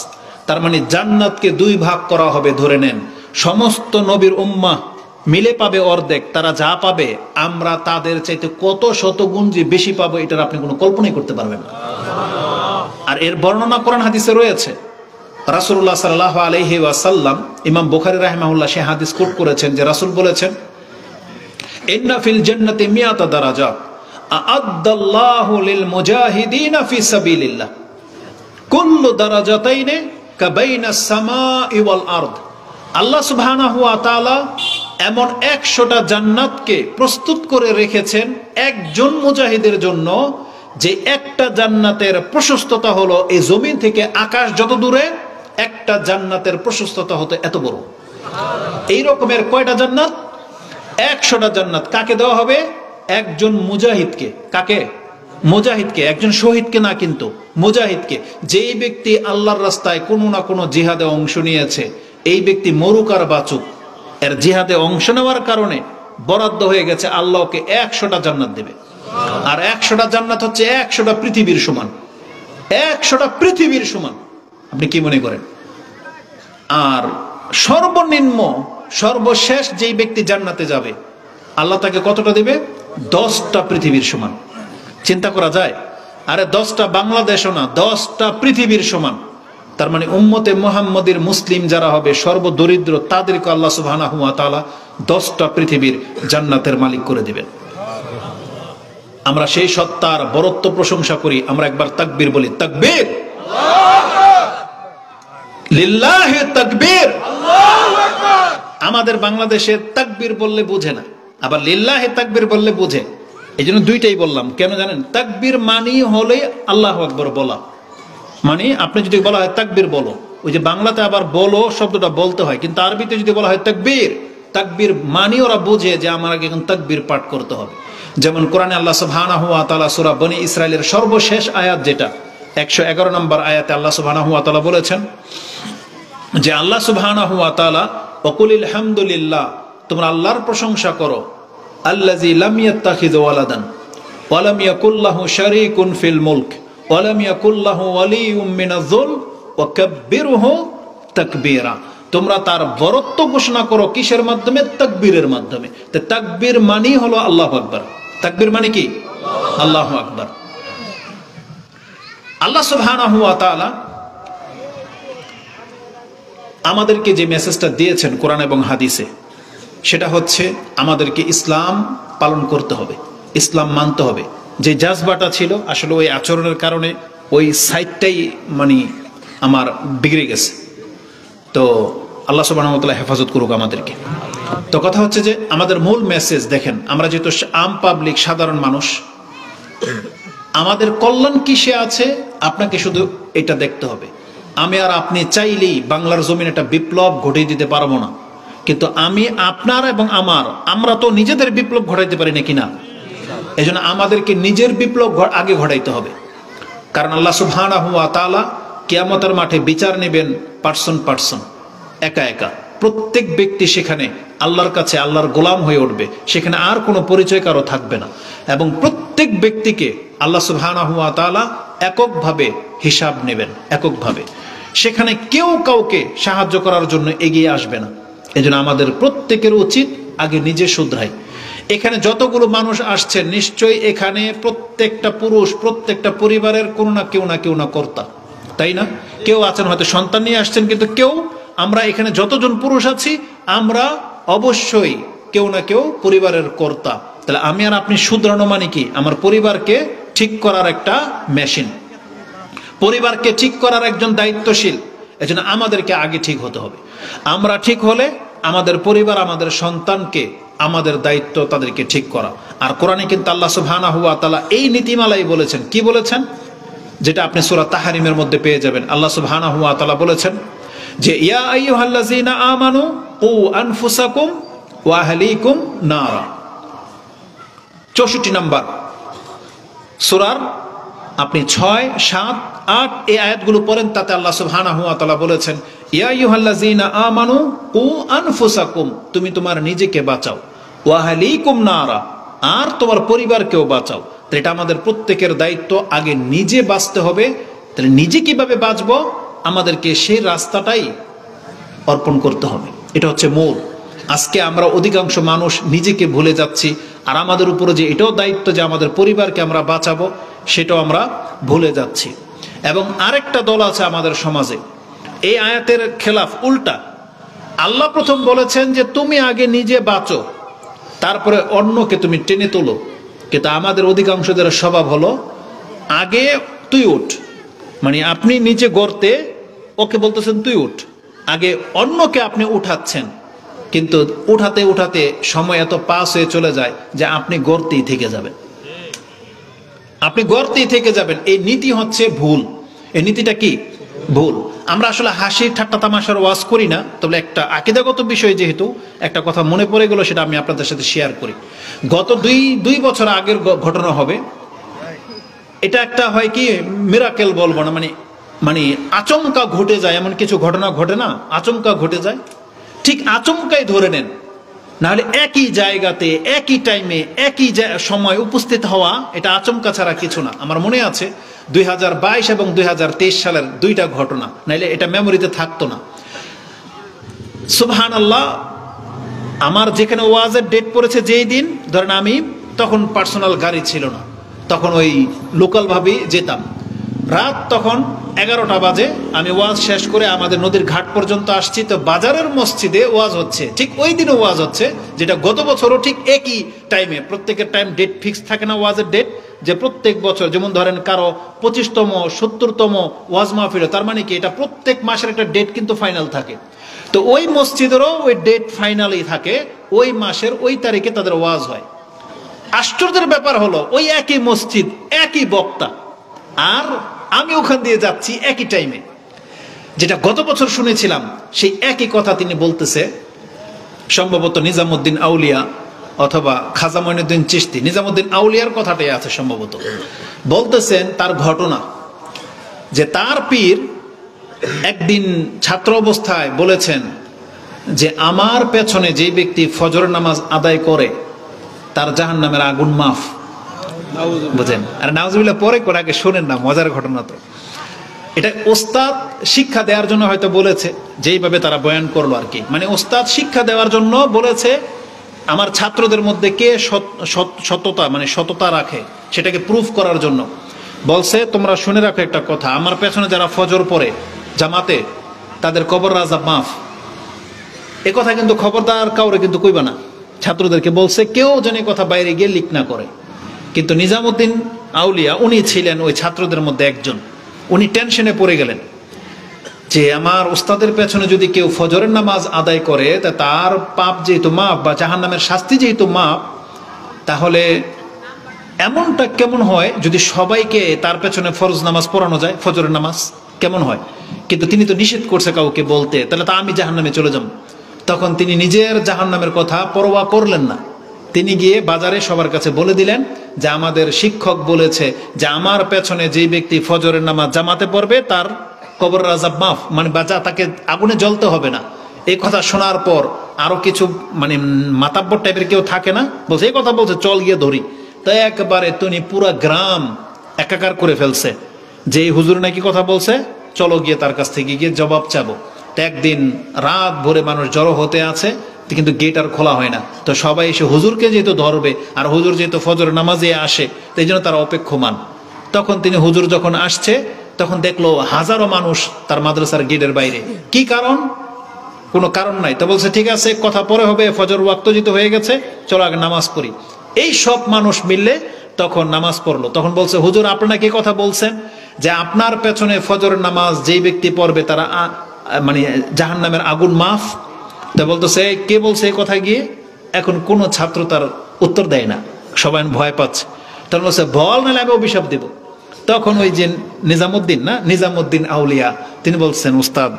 তার মানে জান্নাতকে 2 ভাগ করা হবে। ধরে নেন সমস্ত নবীর উম্মাহ মিলে পাবে অর্ধেক। তারা যা পাবে আমরা তাদের চাইতে কত শতগুণ যে বেশি পাবো, এটার আপনি কোনো কল্পনাই করতে পারবেন না। আর এর বর্ণনা কোরআন হাদিসে রয়েছে। রাসূলুল্লাহ সাল্লাল্লাহু আলাইহি ওয়াসাল্লাম, ইমাম বুখারী রাহিমাহুল্লাহ সে হাদিস কোট করেছেন যে রাসূল বলেছেন, ইন্না ফিল জান্নাতি মিয়াতা দারাজা আ'আদ্দাল্লাহু লিল মুজাহিদিনা ফি সাবিলিল্লাহ কুল্লু দারাজাতাইনি কাবাইনাস সামাই ওয়াল আরদ। আল্লাহ সুবহানাহু ওয়া তাআলা এমন 100টা জান্নাতকে প্রস্তুত করে রেখেছেন একজন মুজাহিদের জন্য, যে একটা জান্নাতের প্রশস্ততা হলো এই জমিন থেকে আকাশ যত দূরে, একটা জান্নাতের প্রশস্ততা হতো এত বড়। এই রকমের কয়টা জান্নাত? 100টা জান্নাত। কাকে দেওয়া হবে? একজন মুজাহিদকে। কাকে? মুজাহিদকে, একজন শহীদকে না, কিন্তু মুজাহিদকে। যেই ব্যক্তি আল্লাহর রাস্তায় কোনো না কোনো জিহাদে অংশ নিয়েছে, এই ব্যক্তি মরুক আর বাঁচুক, এর জিহাদে অংশ নেওয়ার কারণে বরাদ্দ হয়ে গেছে, আল্লাহকে 100টা জান্নাত দেবে। আর 100টা জান্নাত হচ্ছে 100টা পৃথিবীর সমান। 100টা পৃথিবীর সমান। আপনি কি মনে করেন? আর সর্বনিম্ন সর্বশেষ যেই ব্যক্তি জান্নাতে যাবে, আল্লাহ তাকে কতটা দেবে? 10টা পৃথিবীর সমান। চিন্তা করা যায়? আরে 10টা বাংলাদেশও না, 10টা পৃথিবীর সমান। তার মানে উম্মতে মুহাম্মাদের মুসলিম যারা হবে সর্বদরিদ্র, তাদেরকে আল্লাহ সুবহানাহু ওয়া তাআলা 10টা পৃথিবীর জান্নাতের মালিক করে দিবেন। আমরা সেই সত্তার বরত্ব প্রশংসা করি। আমরা একবার তাকবীর বলি, তাকবীর, লিল্লাহি তাকবীর, আল্লাহু আকবার। আমাদের বাংলাদেশে তাকবীর বললে বোঝে না, আবার লিল্লাহি তাকবীর বললে বোঝে। এই জন্য দুইটাই বললাম। কেন জানেন? তাকবীর মানি হলে আল্লাহু আকবার বলা। মানে আপনি যদি বলা হয় তাকবীর বলো, ওই যে বাংলাতে আবার বলো শব্দটা বলতে হয়, কিন্তু আরবিতে যদি বলা হয় তাকবীর, তাকবীর মানি ওরা বোঝে যে আমার আগে এখন তাকবীর পাঠ করতে হবে। যেমন কোরআনে আল্লাহ সুবহানাহু ওয়া তাআলা সূরা বনী ইসরাইলের সর্বশেষ আয়াত, যেটা 111 নম্বর আয়াতে আল্লাহ সুবহানাহু ওয়া তাআলা বলেছেন যে আল্লাহ সুবহানাহু ওয়া তাআলা ওয়াকুলিল হামদুলিল্লাহ, তোমরা আল্লাহর প্রশংসা করো, আল্লাযী লাম ইয়াত্তাখিয ওয়ালাদান ওয়া লাম ইয়াকুল লাহু শারীকুন ফিল মুলক ওয়া লাম ইয়াকুল লাহু ওয়ালিয়্যুম মিনায-যুল ওয়া কাব্বিরহু তাকবীরা। তোমরা তার বরত্ব ঘোষণা করো কিসের মাধ্যমে? তাকবীরের মাধ্যমে। তো তাকবীর মানে হলো আল্লাহু আকবার। তাকবীর মানে কি? আল্লাহু আকবার। আল্লাহ সুবহানাহু ওয়া তাআলা আমাদেরকে যে মেসেজটা দিয়েছেন কোরআন এবং হাদিসে, সেটা হচ্ছে আমাদেরকে ইসলাম পালন করতে হবে, ইসলাম মানতে হবে। যে জাজবাটা ছিল আসলে ওই আচরণের কারণে ওই সাইডটাই মানে আমার বিগড়ে গেছে। তো আল্লাহ সুবহানাহু ওয়া তাআলা হেফাজত করুক আমাদেরকে। তো কথা হচ্ছে যে আমাদের মূল মেসেজ দেখেন, আমরা যেহেতু আম পাবলিক সাধারণ মানুষ, আমাদের কল্যাণ কিসে আছে আপনাকে শুধু এটা দেখতে হবে। আমি আর আপনি চাইলেই বাংলার জমিনে একটা বিপ্লব ঘটিয়ে দিতে পারবো না, কিন্তু আমি, আপনার এবং আমরা তো নিজেদের বিপ্লব ঘটাইতে পারি না কিনা। এই জন্য আমাদেরকে নিজের বিপ্লব আগে ঘটাইতে হবে। কারণ আল্লাহ সুবহানাহু ওয়া তাআলা কিয়ামতের মাঠে বিচার নেবেন পার্সন, একা একা। প্রত্যেক ব্যক্তি সেখানে আল্লাহর কাছে আল্লাহর গোলাম হয়ে উঠবে, সেখানে আর কোনো পরিচয় কারো থাকবে না। এবং প্রত্যেক ব্যক্তিকে আল্লাহ সুবহানাহু ওয়া তাআলা এককভাবে হিসাব নেবেন, এককভাবে। সেখানে কেউ কাউকে সাহায্য করার জন্য এগিয়ে আসবে না। এজন্য আমাদের প্রত্যেকের উচিত আগে নিজে শুধরাই। এখানে যতগুলো মানুষ আসছে, নিশ্চয়ই এখানে প্রত্যেকটা পুরুষ, প্রত্যেকটা পরিবারের কোনো না কেউ না কর্তা, তাই না? কেউ আছেন হয়তো সন্তান নিয়ে আসছেন, কিন্তু কেউ, আমরা এখানে যতজন পুরুষ আছি আমরা অবশ্যই কেউ না কেউ পরিবারের কর্তা। তাহলে আমি আর আপনি শুধরানো মানে কি? আমার পরিবারকে ঠিক করার একটা মেশিন, পরিবারকে ঠিক করার একজন দায়িত্বশীল। এজন্য আমাদেরকে আগে ঠিক হতে হবে। আমরা ঠিক হলে আমাদের পরিবার, আমাদের সন্তানকে, আমাদের দায়িত্ব তাদেরকে ঠিক করা। আর কোরআনে কিন্তু আল্লাহ সুবহানাহু ওয়া তাআলা এই নীতিমালাই বলেছেন। কি বলেছেন? যেটা আপনি সূরা তাহরিমের মধ্যে পেয়ে যাবেন। আল্লাহ সুবহানাহু ওয়া তাআলা বলেছেন যে ইয়া আইয়ুহাল্লাযীনা আমানু কু আনফুসাকুম ওয়া আহলিকুম নারা। 64 নম্বর সূরার আপনি 6, 7, 8 এই আয়াতগুলো পড়েন, তাতে আল্লাহ সুবহানাহু ওয়া তাআলা বলেছেন ইয়া আইয়ুহাল্লাযীনা আমানু কু আনফুসাকুম, তুমি তোমার নিজেকে বাঁচাও, ওয়া আহলিকুম নারা, আর তোমার পরিবারকেও বাঁচাও। তো এটা আমাদের প্রত্যেকের দায়িত্ব, আগে নিজে বাঁচতে হবে। তাহলে নিজে কিভাবে বাঁচবো? আমাদেরকে সেই রাস্তাটাই অর্পণ করতে হবে। এটা হচ্ছে মূল। আজকে আমরা অধিকাংশ মানুষ নিজেকে ভুলে যাচ্ছি, আর আমাদের উপরে যে এটাও দায়িত্ব যে আমাদের পরিবারকে আমরা বাঁচাবো, সেটাও আমরা ভুলে যাচ্ছি। এবং আরেকটা দল আছে আমাদের সমাজে, এই আয়াতের খেলাফ, উল্টা। আল্লাহ প্রথম বলেছেন যে তুমি আগে নিজে বাঁচো, তারপরে অন্যকে তুমি টেনে তোলো। কিন্তু আমাদের অধিকাংশদের স্বভাব হলো আগে তুই উঠ, মানে আপনি নিচে গর্তে, ওকে বলতেছেন তুই উঠ, আগে অন্যকে আপনি উঠাচ্ছেন। কিন্তু উঠাতে উঠাতে সময় এত পাস হয়ে চলে যায় যে আপনি গর্তেই থেকে যাবেন, আপনি গর্তেই থেকে যাবেন। এই নীতি হচ্ছে ভুল। এই নীতিটা কি? ভুল। আমরা আসলে হাসি ঠাট্টা তামাশার ওয়াজ করি না, তবে একটা আকীদাগত বিষয় যেহেতু একটা কথা মনে পড়ে গেল, সেটা আমি আপনাদের সাথে শেয়ার করি। গত দুই বছর আগের ঘটনা হবে। এটা একটা হয় কি মিরাকেল বলবো না, মানে আচমকা ঘটে যায়, এমন কিছু ঘটনা ঘটে না, আচমকা ঘটে যায়। ঠিক আচমকাই ধরে নেন, নাহলে একই জায়গাতে একই টাইমে একই সময় উপস্থিত হওয়া, এটা আচমকা ছাড়া কিছু না। আমার মনে আছে 2022 এবং 2023 সালের দুইটা ঘটনা, নাইলে এটা মেমোরিতে থাকতো না। সুবহানাল্লাহ, আমার যেখানে ওয়াজের ডেট পড়েছে যেই দিন, ধরেন আমি তখন পার্সোনাল গাড়ি ছিল না, তখন ওই লোকালভাবেই যেতাম। রাত তখন 11টা বাজে, আমি ওয়াজ শেষ করে আমাদের নদীর ঘাট পর্যন্ত আসছি। তো বাজারের মসজিদে ওয়াজ হচ্ছে, ঠিক ওই দিনও ওয়াজ হচ্ছে, যেটা গত বছরও ঠিক একই টাইমে। প্রত্যেকের টাইম ডেট ফিক্স থাকে না ওয়াজের ডেট, যে প্রত্যেক বছর যেমন ধরেন কারো 25তম 70তম ওয়াজ মাহফিল, তার মানে কি এটা প্রত্যেক মাসের একটা ডেট কিন্তু ফাইনাল থাকে। তো ওই মসজিদেরও ওই ডেট ফাইনালই থাকে, ওই মাসের ওই তারিখে তাদের ওয়াজ হয়। আশ্চর্যের ব্যাপার হলো ওই একই মসজিদ, একই বক্তা, আর আমি ওখান দিয়ে যাচ্ছি একই টাইমে। যেটা গত বছর শুনেছিলাম সেই একই কথা তিনি বলতেছে, সম্ভবত নিজামুদ্দিন আউলিয়া অথবা খাজা মঈনুদ্দিন চিশতি, নিজামুদ্দিন আউলিয়ার কথাটাই আছে সম্ভবত। বলতেছেন তার ঘটনা, যে তার পীর একদিন ছাত্র অবস্থায় বলেছেন যে আমার পেছনে যে ব্যক্তি ফজরের নামাজ আদায় করে তার জাহান্নামের আগুন মাফ। বুঝেন? আর নাউজুবিল্লাহ পরে করে, আগে শোনেন না, মজার ঘটনা তো। এটা ওস্তাদ শিক্ষা দেওয়ার জন্য হয়তো বলেছে, যেইভাবে তারা বয়ান করলো আর কি, মানে ওস্তাদ শিক্ষা দেওয়ার জন্য বলেছে আমার ছাত্রদের মধ্যে কে সততা, মানে সততা রাখে, সেটাকে প্রুফ করার জন্য বলছে তোমরা শুনে রাখো একটা কথা, আমার পেছনে যারা ফজর পড়ে জামাতে, তাদের কবর আযাব মাফ। এ কথা কিন্তু খবরদার কাউরে কিন্তু কইবা না, ছাত্রদেরকে বলছে, কেউ যেন কথা বাইরে গিয়ে লিক না করে। কিন্তু নিজামুদ্দিন আউলিয়া উনি ছিলেন ওই ছাত্রদের মধ্যে একজন। উনি টেনশনে পড়ে গেলেন যে আমার উস্তাদের পেছনে যদি কেউ ফজরের নামাজ আদায় করে, তা তার পাপ যেহেতু মাপ, বা জাহান্নামের শাস্তি যেহেতু মাপ, তাহলে এমনটা কেমন হয় যদি সবাইকে তার পেছনে ফরজ নামাজ পড়ানো যায়, ফজরের নামাজ কেমন হয়? কিন্তু তিনি তো নিষেধ করছে কাউকে বলতে, তাহলে তা আমি জাহান্নামে চলে যাব। তখন তিনি নিজের জাহান্নামের কথা পরোয়া করলেন না, তিনি গিয়ে বাজারে সবার কাছে বলে দিলেন যে আমাদের শিক্ষক বলেছে যে আমার পেছনে যেই ব্যক্তি ফজরের নামাজ জামাতে পড়বে তার কবর আযাব মাফ, মানে বাজা তাকে আগুনে জ্বলতে হবে না। এই কথা শোনার পর আরো কিছু মানে মাতাব্বর টাইপের কেউ থাকে না, বলছে এই কথা বলছে, চল গিয়ে ধরি। তাই একবারে তিনি পুরা গ্রাম একাকার করে ফেলছে যে এই হুজুর নাকি কথা বলছে, চলো গিয়ে তার কাছ থেকে গিয়ে জবাব চাবো। তো একদিন রাত ভোরে মানুষ জড়ো হতে আছে, কিন্তু গেট আর খোলা হয় না। তো সবাই এসে হুজুরকে যেহেতু ধরবে, আর হুজুর যেহেতু ফজর নামাজে আসে, তো এই জন্য তারা অপেক্ষমান। তখন তিনি হুজুর যখন আসছে, তখন দেখলো হাজারো মানুষ তার মাদ্রাসার গেটের বাইরে। কি কারণ? কোনো কারণ নাই। তো বলছে ঠিক আছে, কথা পরে হবে, ফজর ওয়াক্ত যেহেতু হয়ে গেছে, চলো আগে নামাজ পড়ি। এই সব মানুষ মিললে তখন নামাজ পড়লো। তখন বলছে হুজুর আপনারা কি কথা বলছেন যে আপনার পেছনে ফজর নামাজ যেই ব্যক্তি পড়বে তারা মানে জাহান্নামের আগুন মাফ। তা বলতেছে কে বলছে এই কথা গিয়ে? এখন কোন ছাত্র তার উত্তর দেয় না, সবাই ভয় পাচ্ছে। তখন বলছে বল, নাহলে আমি অভিশাপ দেব। তখন ওই যে নিজামুদ্দিন আউলিয়া, তিনি বলছেন উস্তাদ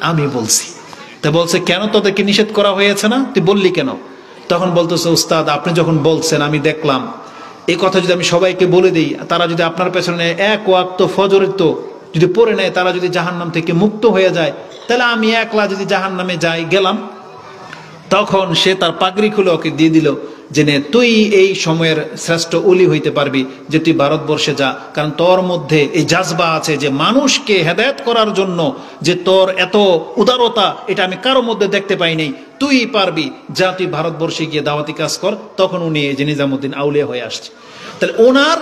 আমি বলছি। তা বলছে কেন, তোদেরকে নিষেধ করা হয়েছে না, তুই বললি কেন? তখন বলতেছে উস্তাদ আপনি যখন বলছেন আমি দেখলাম এই কথা যদি আমি সবাইকে বলে দিই, তারা যদি আপনার পেছনে এক ওয়াক্ত ফজরের তো যদি পড়ে নেয়, তারা যদি জাহান্নাম থেকে মুক্ত হয়ে যায়, তাহলে আমি একলা যদি জাহান্নামে যাই গেলাম। তখন সে তার পাগড়ি খুলে ওকে দিয়ে দিল যে নে তুই এই সময়ের শ্রেষ্ঠ ওলি হইতে পারবি, যে তুই ভারতবর্ষে যা, কারণ তোর মধ্যে এই জাজবা আছে যে মানুষকে হেদায়েত করার জন্য, যে তোর এত উদারতা এটা আমি কারো মধ্যে দেখতে পাই নাই, তুই পারবি, যা তুই ভারতবর্ষে গিয়ে দাওয়াতি কাজ কর। তখন উনি এই যে নিজামুদ্দিন আউলিয়া হয়ে আসছে। তাহলে ওনার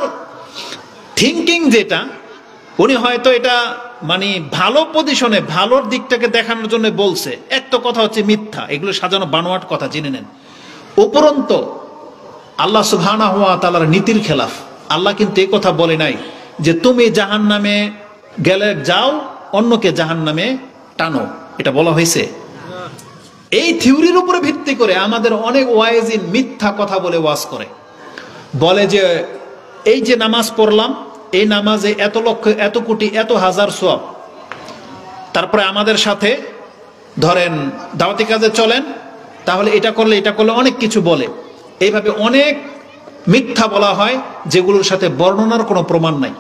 থিঙ্কিং যেটা, উনি হয়তো এটা মানে ভালো পজিশনে ভালোর দিকটাকে দেখানোর জন্য বলছে। এক তো কথা হচ্ছে মিথ্যা, এগুলো সাজানো বানোয়াট কথা, জেনে নেন। উপরন্ত আল্লাহ সুবহানাহু ওয়া তাআলার নীতির খেলাফ। আল্লাহ কিন্তু এই কথা বলে নাই যে তুমি জাহান্নামে গেলে যাও, অন্যকে জাহান্নামে টানো, এটা বলা হয়েছে? এই থিওরির উপরে ভিত্তি করে আমাদের অনেক ওয়াইজিন মিথ্যা কথা বলে ওয়াজ করে, বলে যে এই যে নামাজ পড়লাম, এই নামাজে এত লক্ষ এত কোটি এত হাজার সওয়াব, তারপরে আমাদের সাথে ধরেন দাওয়াতি কাজে চলেন, তাহলে এটা করলে অনেক কিছু বলে। এইভাবে অনেক মিথ্যা বলা হয় যেগুলোর সাথে বর্ণনার কোনো প্রমাণ নাই,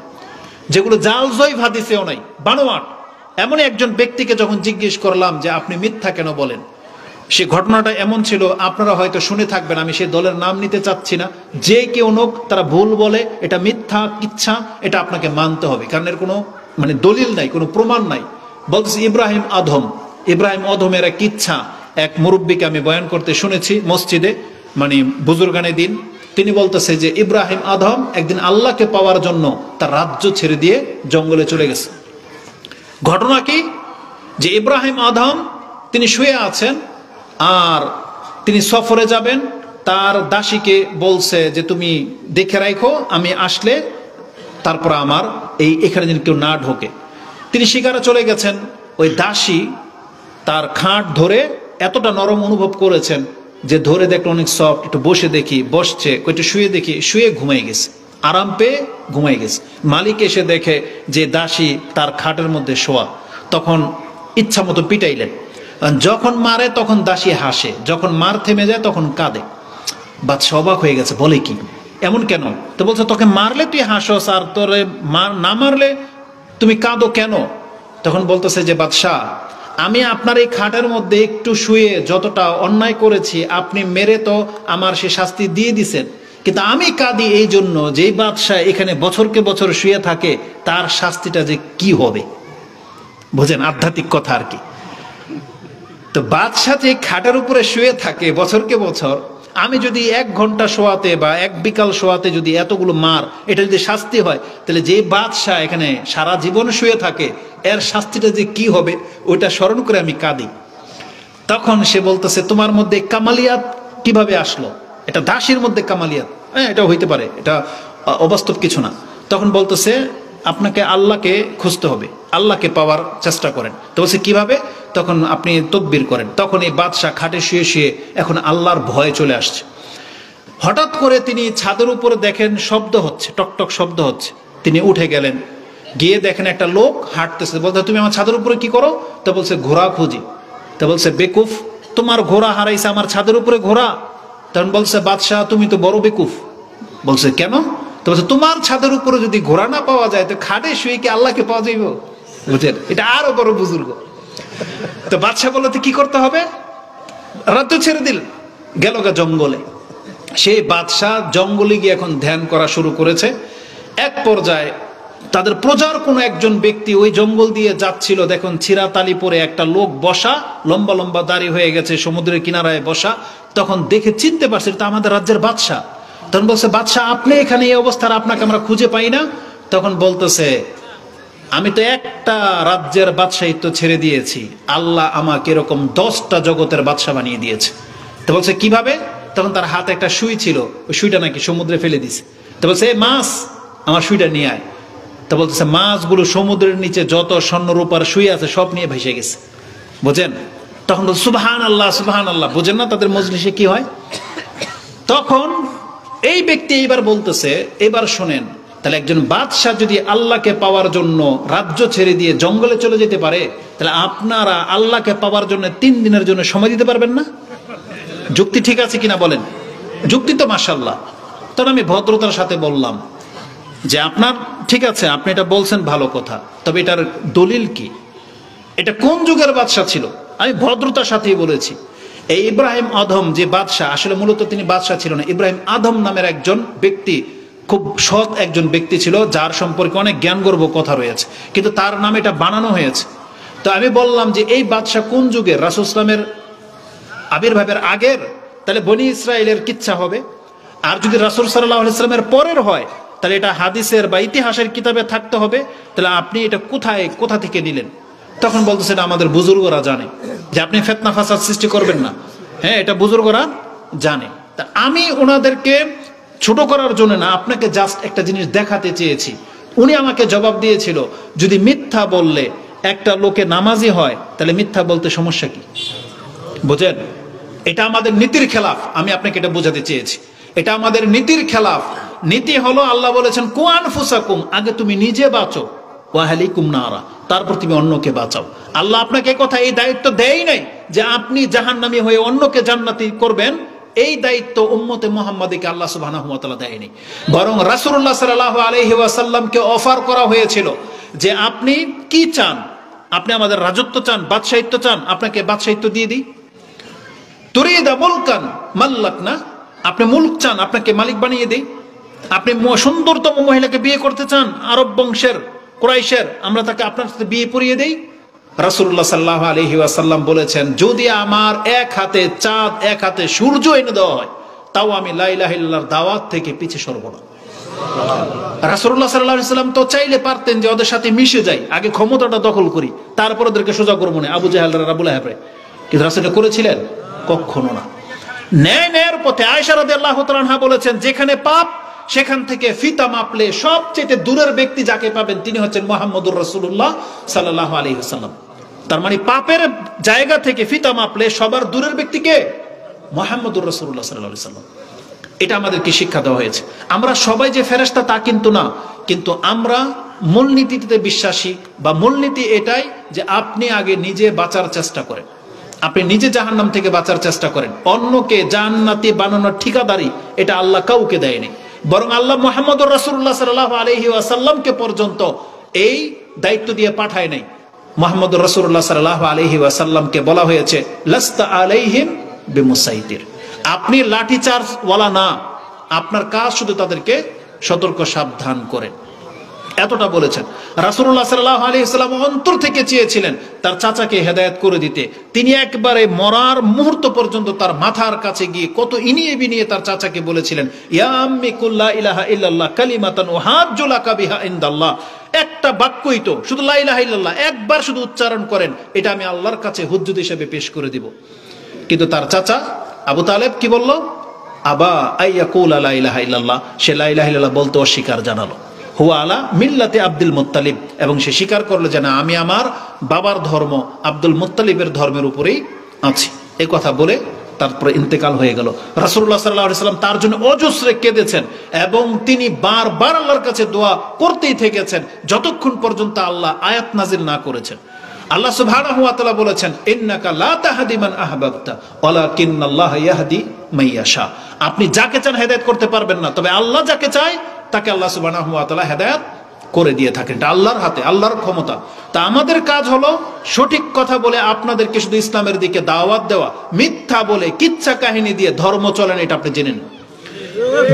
যেগুলো জাল জয়ীফ হাদিসেও নাই, বানোয়াট। এমন একজন ব্যক্তিকে যখন জিজ্ঞেস করলাম যে আপনি মিথ্যা কেন বলেন, সে ঘটনাটা এমন ছিল, আপনারা হয়তো শুনে থাকবেন, আমি সেই দলের নাম নিতে চাচ্ছি না, যে কেউ হোক তারা ভুল বলে, এটা মিথ্যা কিচ্ছা, এটা আপনাকে মানতে হবে, কারণ এর কোনো মানে দলিল নাই, কোনো প্রমাণ নাই। বলতেছে ইব্রাহিম আদমের এক কিচ্ছা, এক মুরব্বীকে আমি বয়ান করতে শুনেছি মসজিদে, মানে বুজুর্গানে দিন। তিনি বলতেছে যে ইব্রাহিম আদম একদিন আল্লাহকে পাওয়ার জন্য তার রাজ্য ছেড়ে দিয়ে জঙ্গলে চলে গেছে। ঘটনা কি, যে ইব্রাহিম আদম তিনি শুয়ে আছেন, আর তিনি সফরে যাবেন, তার দাসীকে বলছে যে তুমি দেখে রাখো, আমি আসলে তারপর আমার এখানে যেন কেউ না ঢোকে। তিনি শিকারে চলে গেছেন। ওই দাসী তার খাট ধরে এতটা নরম অনুভব করেছেন যে ধরে দেখলো অনেক সফট, একটু বসে দেখি, বসছে, একটু শুয়ে দেখি, শুয়ে ঘুমাই গেছে, আরাম পেয়ে ঘুমাই গেছে। মালিক এসে দেখে যে দাসী তার খাটের মধ্যে শোয়া, তখন ইচ্ছা মতো পিটাইলেন। যখন মারে তখন দাসী হাসে, যখন মার থেমে যায় তখন কাঁদে। বাদশা অবাক হয়ে গেছে, বলে কি এমন কেন? তো বলছে তোকে মারলে তুই হাসস, আর তোরে না মারলে তুমি কাঁদো কেন? তখন বলতেছে যে বাদশা, আমি আপনার এই খাটের মধ্যে একটু শুয়ে যতটা অন্যায় করেছি, আপনি মেরে তো আমার সে শাস্তি দিয়ে দিছেন, কিন্তু আমি কাঁদি এই জন্য যে বাদশা এখানে বছরকে বছর শুয়ে থাকে, তার শাস্তিটা যে কি হবে। বোঝেন আধ্যাত্মিক কথা আর কি। তো বাদশা যে খাটের উপরে শুয়ে থাকে বছরকে বছর, আমি যদি 1 ঘন্টা শোয়াতে বা 1 বিকাল শোয়াতে যদি এতগুলো মার, এটা যদি শাস্তি হয়, তাহলে যে বাদশা এখানে সারা জীবন শুয়ে থাকে, এর শাস্তিটা যে কি হবে ওইটা স্মরণ করে আমি কাঁদি। তখন সে বলতেছে তোমার মধ্যে কামালিয়াত কিভাবে আসলো? এটা দাসীর মধ্যে কামালিয়াত, হ্যাঁ এটা হইতে পারে, এটা অবাস্তব কিছু না। তখন বলতেছে আপনাকে আল্লাহকে খুঁজতে হবে, আল্লাহকে পাওয়ার চেষ্টা করেন। তো বলছে কিভাবে? তখন আপনি তকবীর করেন। তখন এই বাদশা খাটে শুয়ে শুয়ে এখন আল্লাহর ভয়ে চলে আসছে। হঠাৎ করে তিনি ছাদের উপরে দেখেন শব্দ হচ্ছে, টকটক শব্দ হচ্ছে। তিনি উঠে গেলেন, গিয়ে দেখেন একটা লোক হাঁটতেছে। বলতে তুমি আমার ছাদের উপরে কি করো? তো বলছে ঘোড়া খুঁজি। তো বলছে বেকুফ, তোমার ঘোড়া হারাইছে, আমার ছাদের উপরে ঘোড়া? তখন বলছে বাদশাহ তুমি তো বড় বেকুফ। বলছে কেন? তো বলছে তোমার ছাদের উপরে যদি ঘোড়া না পাওয়া যায়, তো খাটে শুয়ে কি আল্লাহকে পাওয়া যাইব? বুঝলেন, এটা আরো বড় বুজুর্গ। তো বাদশাহ বললো তো কি করতে হবে, রাজ্য ছেড়ে দিল, গেল গা জঙ্গলে। সেই বাদশাহ জঙ্গলে গিয়ে এখন ধ্যান করা শুরু করেছে। এক পর্যায়ে তাদের প্রজার কোন একজন ব্যক্তি ওই জঙ্গল দিয়ে যাচ্ছিল, দেখুন ছিরাতালি পরে একটা লোক বসা, লম্বা লম্বা দাড়ি হয়ে গেছে, সমুদ্রের কিনারায় বসা। তখন দেখে চিনতে পারছে এটা আমাদের রাজ্যের বাদশাহ। তখন বলছে, বাদশাহ আপনি এখানে এই অবস্থার, আপনাকে আমরা খুঁজে পাই না। তখন বলতেছে, আমি তো একটা রাজ্যের বাদশাহিত্ব ছেড়ে দিয়েছি, আল্লাহ আমাকে এরকম 10টা জগতের বাদশাহ বানিয়ে দিয়েছে। তো বলছে কিভাবে? তখন তার হাতে একটা সুই ছিল, ওই সুইটা নাকি সমুদ্রে ফেলে দিছে। তো বলছে, এই মাছ আমার সুইটা নিয়ে আয়। তো বলতেছে, মাছগুলো সমুদ্রের নিচে যত স্বর্ণ রূপার সুই আছে সব নিয়ে ভেসে গেছে, বুঝেন? তখন বলছে, সুবহান আল্লাহ সুবহান আল্লাহ। বুঝেন না তাদের মজলিসে কি হয়? তখন এই ব্যক্তি এইবার বলতেছে, এবার শোনেন, তাহলে একজন বাদশাহ যদি আল্লাহকে পাওয়ার জন্য রাজ্য ছেড়ে দিয়ে জঙ্গলে চলে যেতে পারে, তাহলে আপনারা আল্লাহকে পাওয়ার জন্য 3 দিনের জন্য সময় দিতে পারবেন না? যুক্তি ঠিক আছে কিনা বলেন? যুক্তি তো মাশাআল্লাহ। তখন আমি ভদ্রতার সাথে বললাম যে আপনার ঠিক আছে, আপনি এটা বলছেন ভালো কথা, তবে এটার দলিল কি? এটা কোন যুগের বাদশাহ ছিল? আমি ভদ্রতার সাথেই বলেছি, এই ইব্রাহিম আদম যে বাদশাহ, আসলে মূলত তিনি বাদশাহ ছিল না, ইব্রাহিম আদম নামের একজন ব্যক্তি, খুব সৎ একজন ব্যক্তি ছিল, যার সম্পর্কে অনেক জ্ঞানগর্ভ কথা রয়েছে, কিন্তু তার নামে এটা বানানো হয়েছে। তো আমি বললাম যে এই বাদশাহ কোন যুগের? রাসূল ইসলামের আবির্ভাবের আগের, তাহলে বনি ইসরায়েলের কিচ্ছা হবে। আর যদি রাসূল সাল্লাল্লাহু আলাইহি ওয়াসাল্লামের পরের হয়, তাহলে এটা হাদিসের বা ইতিহাসের কিতাবে থাকতে হবে। তাহলে আপনি এটা কোথা থেকে নিলেন? তখন বলতেছে, এটা আমাদের বুজুর্গরা জানে যে আপনি ফিতনা ফাসাদ সৃষ্টি করবেন না। হ্যাঁ, এটা বুজুর্গরা জানে। তা আমি ওনাদেরকে ছোট করার জন্য না, আপনাকে জাস্ট একটা জিনিস দেখাতে চেয়েছি। উনি আমাকে জবাব দিয়েছিল, যদি মিথ্যা বললে একটা লোকে নামাজি হয়, তাহলে মিথ্যা বলতে সমস্যা কি? বুঝেন, এটা আমাদের নীতির খেলাফ। আমি আপনাকে এটা বোঝাতে চেয়েছি, এটা আমাদের নীতির খেলাফ। নীতি হলো, আল্লাহ বলেছেন কু আনফুসাকুম, আগে তুমি নিজে বাঁচো, ওয়া আহলিকুম নারা, তারপর তুমি অন্যকে বাঁচাও। আল্লাহ আপনাকে কথা এই দায়িত্ব দেয় নাই যে আপনি জাহান্নামী হয়ে অন্যকে জান্নাতি করবেন। এই দায়িত্ব উম্মতে মুহাম্মাদীকে আল্লাহ সুবহানাহু ওয়া তাআলা দেয়নি, বরং রাসূলুল্লাহ সাল্লাল্লাহু আলাইহি ওয়াসাল্লামকে অফার করা হয়েছিল যে আপনি কি চান? আপনি আমাদের রাজত্ব চান, বাদশাহিত্ব চান, আপনাকে বাদশাহিত্ব দিয়ে দিই। তুরিদা মুলকান মাল্লাকনা, আপনি মুলক চান, আপনাকে মালিক বানিয়ে দেই। আপনি সুন্দরতম মহিলাকে বিয়ে করতে চান, আরব বংশের কুরাইশের, আমরা তাকে আপনার সাথে বিয়ে পড়িয়ে দেই। রাসূলুল্লাহ সাল্লাল্লাহু আলাইহি ওয়াসাল্লাম বলেছেন, যদি আমার এক হাতে চাঁদ এক হাতে সূর্য এনে দেওয়া হয়, তাও আমি লা ইলাহা ইল্লাল্লাহর দাওয়াত থেকে পিছে সরব না। রাসূলুল্লাহ সাল্লাল্লাহু আলাইহি ওয়াসাল্লাম তো চাইলে পারতেন যে ওদের সাথে মিশে যাই, আগে ক্ষমতাটা দখল করি, তারপর ওদেরকে সোজা করব না, আবু জাহেল আবু লাহাব। কিন্তু রাসূল করেছিলেন? কখনো না। ন্যায়ের পথে আয়েশা রাদিয়াল্লাহু তাআলা আনহা বলেছেন, যেখানে পাপ সেখান থেকে ফিতা মাপলে সবচেয়ে দূরের ব্যক্তি যাকে পাবেন তিনি হচ্ছেন মুহাম্মদুর রাসূলুল্লাহ সাল্লাল্লাহু আলাইহি ওয়াসাল্লাম। তার মানে পাপের জায়গা থেকে ফিতা মাপলে সবার দূরের ব্যক্তিকে মুহাম্মদুর রাসূলুল্লাহ সাল্লাল্লাহু আলাইহি ওয়াসাল্লাম। এটা আমাদেরকে শিক্ষা দেওয়া হয়েছে। আমরা সবাই যে ফেরেশতা তা কিন্তু না, কিন্তু আমরা মূলনীতিতে বিশ্বাসী, বা মূলনীতি এটাই যে আপনি আগে নিজে বাঁচার চেষ্টা করেন, আপনি নিজে জাহান্নাম থেকে বাঁচার চেষ্টা করেন। অন্যকে জান্নাতি বানানোর ঠিকাদারি এটা আল্লাহ কাউকে দেয়নি, বরং আল্লাহ মুহাম্মদুর রাসূলুল্লাহ সাল্লাল্লাহু আলাইহি ওয়াসাল্লামকে পর্যন্ত এই দায়িত্ব দিয়ে পাঠায় নাই। মুহাম্মদুর রাসূলুল্লাহ সাল্লাল্লাহু আলাইহি ওয়াসাল্লামকে বলা হয়েছে, লাস্তা আলাইহিম বিমুসাইতির, আপনি লাঠি চার্জ ওয়ালা না, আপনার কাজ শুধু তাদেরকে সতর্ক সাবধান করেন, এতটা বলেছেন। রাসূলুল্লাহ সাল্লাল্লাহু আলাইহি ওয়াসাল্লাম অন্তর থেকে চেয়েছিলেন তার চাচাকে হেদায়েত করে দিতে। তিনি একবারে মরার মুহূর্ত পর্যন্ত তার মাথার কাছে গিয়ে কত ইনিয়ে বিনিয়ে তার চাচাকে বলেছিলেন, ইয়া আম্মি কুল লা ইলাহা ইল্লাল্লাহ কালিমাতান উহাজ্জু লাকা বিহা ইনদাল্লাহ, একটা বাক্যই তো, শুধু লা ইলাহা ইল্লাল্লাহ একবার শুধু উচ্চারণ করেন, এটা আমি আল্লাহর কাছে হুজ্জত হিসেবে পেশ করে দিব। কিন্তু তার চাচা আবু তালেব কি বলল? আবা আইয়াকুল লা ইলাহা ইল্লাল্লাহ, সে লা ইলাহা ইল্লাল্লাহ বলতে অস্বীকার জানালো। হুয়া আলা মিল্লাতে আব্দুল মুত্তালিব, এবং সে স্বীকার করলো যে না, আমি আমার বাবার ধর্ম আব্দুল মুত্তালিবের ধর্মের উপরেই আছি। এই কথা বলে তারপরে ইন্তেকাল হয়ে গেল। রাসূলুল্লাহ সাল্লাল্লাহু আলাইহি ওয়াসাল্লাম তার জন্য অজস্রে কেঁদেছেন, এবং তিনি বারবার আল্লাহর কাছে দোয়া করতেই থেকেছেন যতক্ষণ পর্যন্ত আল্লাহ আয়াত নাজিল না করেছেন। আল্লাহ সুবহানাহু ওয়া তাআলা বলেছেন, ইন্নাকা লা তাহদি মান আহবাবতা ওয়ালাকিন্নাল্লাহা ইয়াহদি মান ইয়াশা, আপনি যাকে চান হেদায়েত করতে পারবেন না, তবে আল্লাহ যাকে চায় তাকে আল্লাহ সুবহানাহু ওয়া তাআলা হেদায়েত করে দিয়ে থাকেন। এটা আল্লাহর হাতে, আল্লাহর ক্ষমতা। তা আমাদের কাজ হলো সঠিক কথা বলে আপনাদেরকে শুধু ইসলামের দিকে দাওয়াত দেওয়া, মিথ্যা বলে কিচ্ছা কাহিনী দিয়ে ধর্ম চলে না, এটা আপনি জেনে নিন।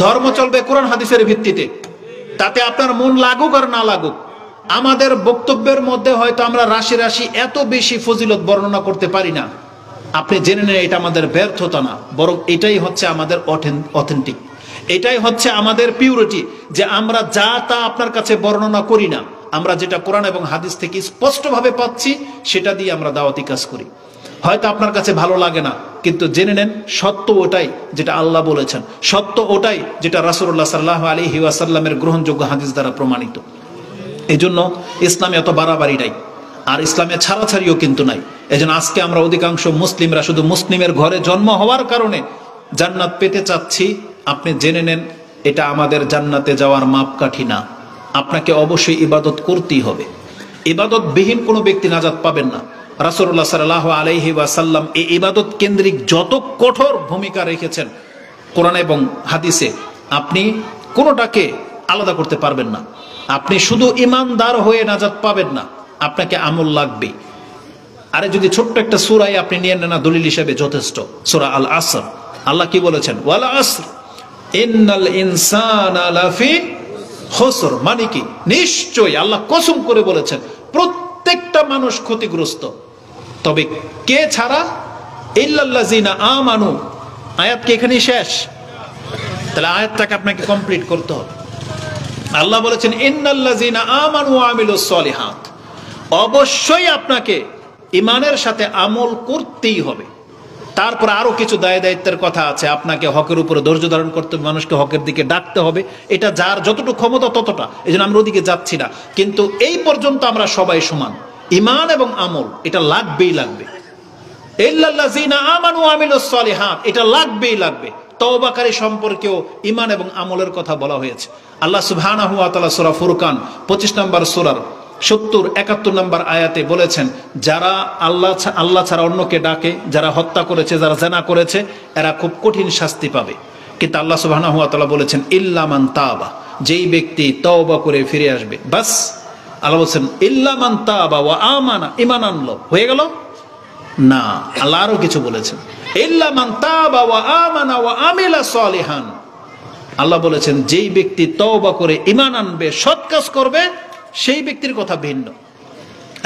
ধর্ম চলবে কোরআন হাদিসের ভিত্তিতে, তাতে আপনার মন লাগুক আর না লাগুক। আমাদের বক্তব্যের মধ্যে হয়তো আমরা রাশি রাশি এত বেশি ফজিলত বর্ণনা করতে পারি না, আপনি জেনে নেন এটা আমাদের ব্যর্থতা না, বরং এটাই হচ্ছে আমাদের অথেন্টিক, এটাই হচ্ছে আমাদের পিউরিটি, যে আমরা যা তা আপনার কাছে বর্ণনা করি না, আমরা যেটা কোরআন এবং হাদিস থেকে স্পষ্টভাবে পাচ্ছি সেটা দিয়ে আমরা দাওয়াতি কাজ করি। হয়তো আপনার কাছে ভালো লাগে না, কিন্তু জেনে নেন সত্য ওটাই যেটা আল্লাহ বলেছেন, সত্য ওটাই যেটা রাসূলুল্লাহ সাল্লাল্লাহু আলাইহি ওয়াসাল্লামের গ্রহণযোগ্য হাদিস দ্বারা প্রমাণিত। এই জন্য ইসলামে এত বাড়াবাড়ি নাই, আর ইসলামে ছাড়াছাড়িও কিন্তু নাই। এই জন্য আজকে আমরা অধিকাংশ মুসলিমরা শুধু মুসলিমের ঘরে জন্ম হওয়ার কারণে জান্নাত পেতে চাচ্ছি। আপনি জেনে নেন এটা আমাদের জান্নাতে যাওয়ার মাপকাঠি না। আপনাকে অবশ্যই ইবাদত করতেই হবে, ইবাদতবিহীন কোনো ব্যক্তি নাজাত পাবেন না। রাসূলুল্লাহ সাল্লাল্লাহু আলাইহি ওয়াসাল্লাম এই ইবাদত কেন্দ্রিক যত কঠোর ভূমিকা রেখেছেন কোরআন এবং হাদিসে, আপনি কোনোটাকে আলাদা করতে পারবেন না। আপনি শুধু ইমানদার হয়ে নাজাত পাবেন না, আপনাকে আমল লাগবে। আরে যদি ছোট্ট একটা সূরায় আপনি নিয়ে নেন না দলিল হিসেবে, যথেষ্ট। সূরা আল আসর, আল্লাহ কি বলেছেন? ওয়াল আসর ইন্নাল ইনসানা লাফি খুসর, মানে কি নিশ্চয়ই আল্লাহ কসম করে বলেছেন প্রত্যেকটা মানুষ ক্ষতিগ্রস্ত, তবে কে ছাড়া? ইল্লাল্লাযিনা আমানু। আয়াত কি এখানেই শেষ? তাহলে আয়াতটাকে আপনাকে কমপ্লিট করতে হবে। আল্লাহ বলেছেন ইন্নাল্লাযিনা আমানু ওয়া আমিলুস সলিহাত, অবশ্যই আপনাকে ইমানের সাথে আমল করতেই হবে। তারপর আরো কিছু দায় দায়িত্বের কথা আছে, আপনাকে হকের উপরে ধৈর্য ধারণ করতে হবে, মানুষকে হকের দিকে ডাকতে হবে, এটা যার যতটুকু ক্ষমতা ততটা। এই জন্য আমরা ওদিকে যাচ্ছি না, কিন্তু এই পর্যন্ত আমরা সবাই সমান। ইমান এবং আমল এটা লাগবেই লাগবে। ইল্লাল্লাযিনা আমানু ওয়া আমিলুস সলিহাত, এটা লাগবেই লাগবে। তওবাকারী সম্পর্কেও ইমান এবং আমলের কথা বলা হয়েছে। আল্লাহ সুবহানাহু ওয়া তাআলা সূরা ফুরকান 25 নম্বর সূরার 70-71 নম্বর আয়াতে বলেছেন, যারা আল্লাহ ছাড়া অন্যকে ডাকে, যারা হত্যা করেছে, যারা জিনা করেছে, এরা খুব কঠিন শাস্তি পাবে। কিন্তু আল্লাহ সুবহানাহু ওয়া তাআলা বলেছেন ইল্লা মান তাবা, যেই ব্যক্তি তওবা করে ফিরে আসবে। বাস আল্লাহ বলেছেন ইল্লা মান তাবা ওয়া আমানা, ঈমান আনলো, হয়ে গেল না। আল্লাহ আরো কিছু বলেছেন, ইল্লা মান তাবা ওয়া আমানা ওয়া আমিলা সলিহান। আল্লাহ বলেছেন যেই ব্যক্তি তওবা করে ঈমান আনবে, সৎ কাজ করবে, সেই ব্যক্তির কথা ভিন্ন।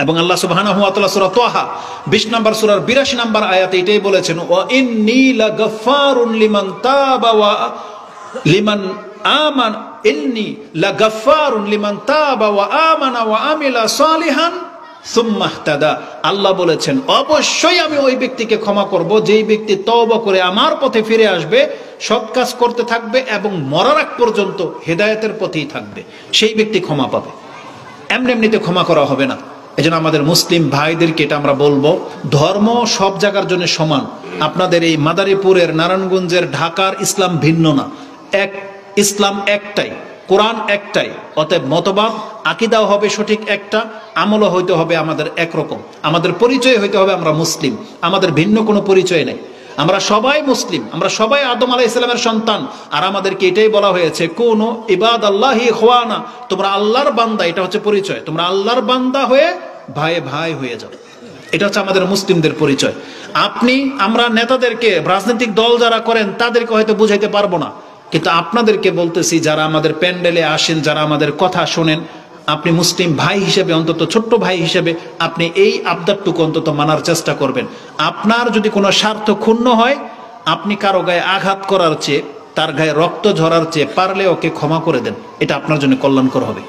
এবং আল্লাহ সুবহানাহু ওয়া তাআলা সূরা তাহা 20 নম্বর সূরার 82 নম্বর আয়াতে এটাই বলেছেন, ওয়া ইন্নী লাগাফফারুন লিমান তাবা ওয়া লিমান আমান, ইন্নী লাগাফফারুন লিমান তাবা ওয়া আমানা ওয়া আমিলা সলিহান সুম্মা ইহতাদা। আল্লাহ বলেছেন অবশ্যই আমি ওই ব্যক্তিকে ক্ষমা করব যেই ব্যক্তি তওবা করে আমার পথে ফিরে আসবে, সৎ কাজ করতে থাকবে এবং মরার আগ পর্যন্ত হেদায়েতের পথেই থাকবে, সেই ব্যক্তি ক্ষমা পাবে। এমনি এমনিতে ক্ষমা করা হবে না। এজন্য আমাদের মুসলিম ভাইদেরকে এটা আমরা বলবো, ধর্ম সব জায়গার জন্য সমান। আপনাদের এই মাদারীপুরের, নারায়ণগঞ্জের, ঢাকার ইসলাম ভিন্ন না, এক ইসলাম একটাই, কোরআন একটাই। অতএব মতবাদ আকীদাও হবে সঠিক একটা, আমলও হইতে হবে আমাদের একরকম। আমাদের পরিচয় হইতে হবে আমরা মুসলিম, আমাদের ভিন্ন কোনো পরিচয় নেই। আমরা সবাই মুসলিম, আমরা সবাই আদম আলাইহিস সালামের সন্তান। আর আমাদেরকে এটাই বলা হয়েছে কুনু ইবাদাল্লাহি ইখওয়ানা, তোমরা আল্লাহর বান্দা, এটা হচ্ছে পরিচয়। তোমরা আল্লাহর বান্দা হয়ে ভাই ভাই হয়ে যাও, এটা হচ্ছে আমাদের মুসলিমদের পরিচয়। আমরা নেতাদেরকে, রাজনৈতিক দল যারা করেন তাদেরকে হয়তো বুঝাইতে পারবো না, কিন্তু আপনাদেরকে বলতেছি, যারা আমাদের প্যান্ডেলে আসেন, যারা আমাদের কথা শোনেন, আপনি মুসলিম ভাই হিসেবে, অন্তত ছোট্ট ভাই হিসেবে আপনি এই আবদারটুকু অন্তত মানার চেষ্টা করবেন। আপনার যদি কোনো স্বার্থ ক্ষুণ্ণ হয়, আপনি কারো গায়ে আঘাত করার চেয়ে, তার গায়ে রক্ত ঝরার চেয়ে পারলে ওকে ক্ষমা করে দেন, এটা আপনার জন্য কল্যাণকর হবে।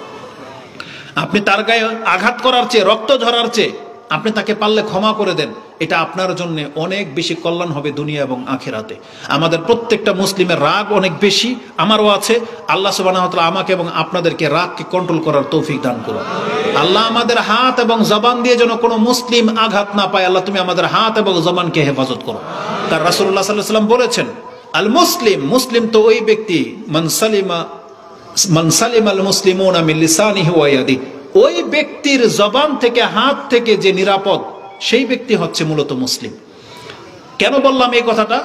আপনি তার গায়ে আঘাত করার চেয়ে, রক্ত ঝরার চেয়ে আপনি তাকে পারলে ক্ষমা করে দেন, এটা আপনার জন্য অনেক বেশি কল্যাণ হবে দুনিয়া এবং আখিরাতে। আমাদের প্রত্যেকটা মুসলিমের রাগ অনেক বেশি, আমারও আছে। আল্লাহ সুবহানাহু ওয়া তাআলা আমাকে এবং আপনাদেরকে রাগকে কন্ট্রোল করার তৌফিক দান করুন। আল্লাহ আমাদের হাত এবং জবান দিয়ে যেন কোনো মুসলিম আঘাত না পায়। আল্লাহ তুমি আমাদের হাত এবং জবানকে হেফাজত করো। তার রাসূলুল্লাহ সাল্লাল্লাহু আলাইহি ওয়াসাল্লাম বলেছেন, আল মুসলিম, মুসলিম তো ওই ব্যক্তি, মান সালিমা আল মুসলিমুনা মিন লিসানিহি ওয়া ইয়াদিহি, ওই ব্যক্তির জবান থেকে, হাত থেকে যে নিরাপদ, সেই ব্যক্তি হচ্ছে মূলত মুসলিম। কেন বললাম এই কথাটা?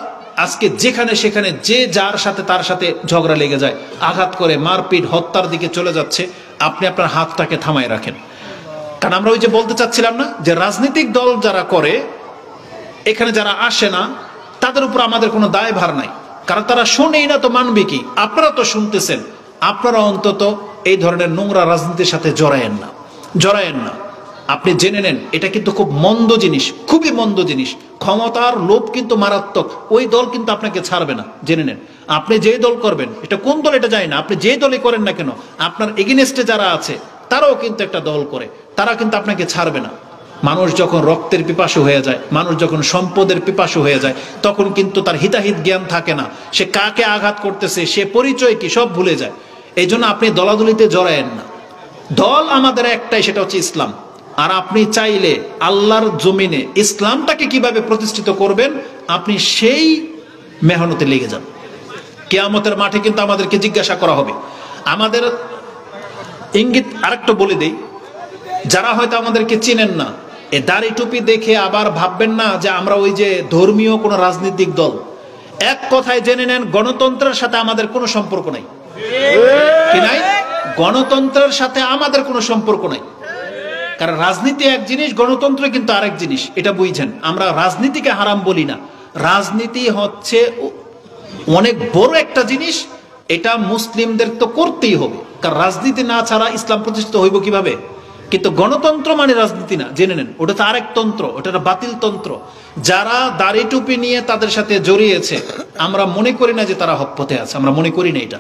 আজকে যেখানে সেখানে যে যার সাথে তার সাথে ঝগড়া লেগে যায়, আঘাত করে, মারপিট, হত্যার দিকে চলে যাচ্ছে। আপনি আপনার হাতটাকে থামায় রাখেন। কারণ আমরা ওই যে বলতে চাচ্ছিলাম না যে রাজনৈতিক দল যারা করে, এখানে যারা আসে না, তাদের উপর আমাদের কোনো দায়ভার নাই, কারণ তারা শোনেই না তো মানবে কি? আপনারা তো শুনতেছেন, আপনারা অন্তত এই ধরনের নোংরা রাজনীতির সাথে জড়ায়েন না। আপনি জেনে নেন এটা কিন্তু খুব মন্দ জিনিস, খুবই মন্দ জিনিস। ক্ষমতার লোভ কিন্তু মারাত্মক। ওই দল কিন্তু আপনাকে ছাড়বে না, জেনে নেন। আপনি যে দল করবেন, এটা কোন দল এটা যায় না, আপনি যে দলই করেন না কেন, আপনার এগেইনস্টে যারা আছে তারাও কিন্তু একটা দল করে, তারা কিন্তু আপনাকে ছাড়বে না। মানুষ যখন রক্তের পিপাসু হয়ে যায়, মানুষ যখন সম্পদের পিপাসু হয়ে যায়, তখন কিন্তু তার হিতাহিত জ্ঞান থাকে না, সে কাকে আঘাত করতেছে, সে পরিচয় কি সব ভুলে যায়। এই জন্য আপনি দলাদলিতে জড়ায়েন না। দল আমাদের একটাই, সেটা হচ্ছে ইসলাম। আর আপনি চাইলে আল্লাহর জমিনে ইসলামটাকে কিভাবে প্রতিষ্ঠিত করবেন, আপনি সেই মেহনতে লেগে যান। কিয়ামতের মাঠে কিন্তু আমাদেরকে জিজ্ঞাসা করা হবে। আমাদের ইঙ্গিত আরেকটা বলে দেই, যারা হয়তো আমাদেরকে চিনেন না, এ দাড়ি টুপি দেখে আবার ভাববেন না যে আমরা ওই যে ধর্মীয় কোনো রাজনৈতিক দল। এক কথায় জেনে নেন, গণতন্ত্রের সাথে আমাদের কোনো সম্পর্ক নাই। কি নাই? গণতন্ত্রের সাথে আমাদের কোনো সম্পর্ক নাই। কারণ রাজনীতি এক জিনিস, গণতন্ত্র কিন্তু আরেক জিনিস, এটা বুঝছেন। আমরা রাজনীতিকে হারাম বলি না, রাজনীতি হচ্ছে অনেক বড় একটা জিনিস, এটা মুসলিমদের তো করতেই হবে, কারণ রাজনীতি না ছাড়া ইসলাম প্রতিষ্ঠিত হইব কিভাবে? কিন্তু গণতন্ত্র মানে রাজনীতি না, জেনে নেন, ওটা তো আরেক তন্ত্র, ওটা বাতিল তন্ত্র। যারা দাড়ি টুপি নিয়ে তাদের সাথে জড়িয়েছে, আমরা মনে করি না যে তারা হক পথে আছে, আমরা মনে করি না এটা।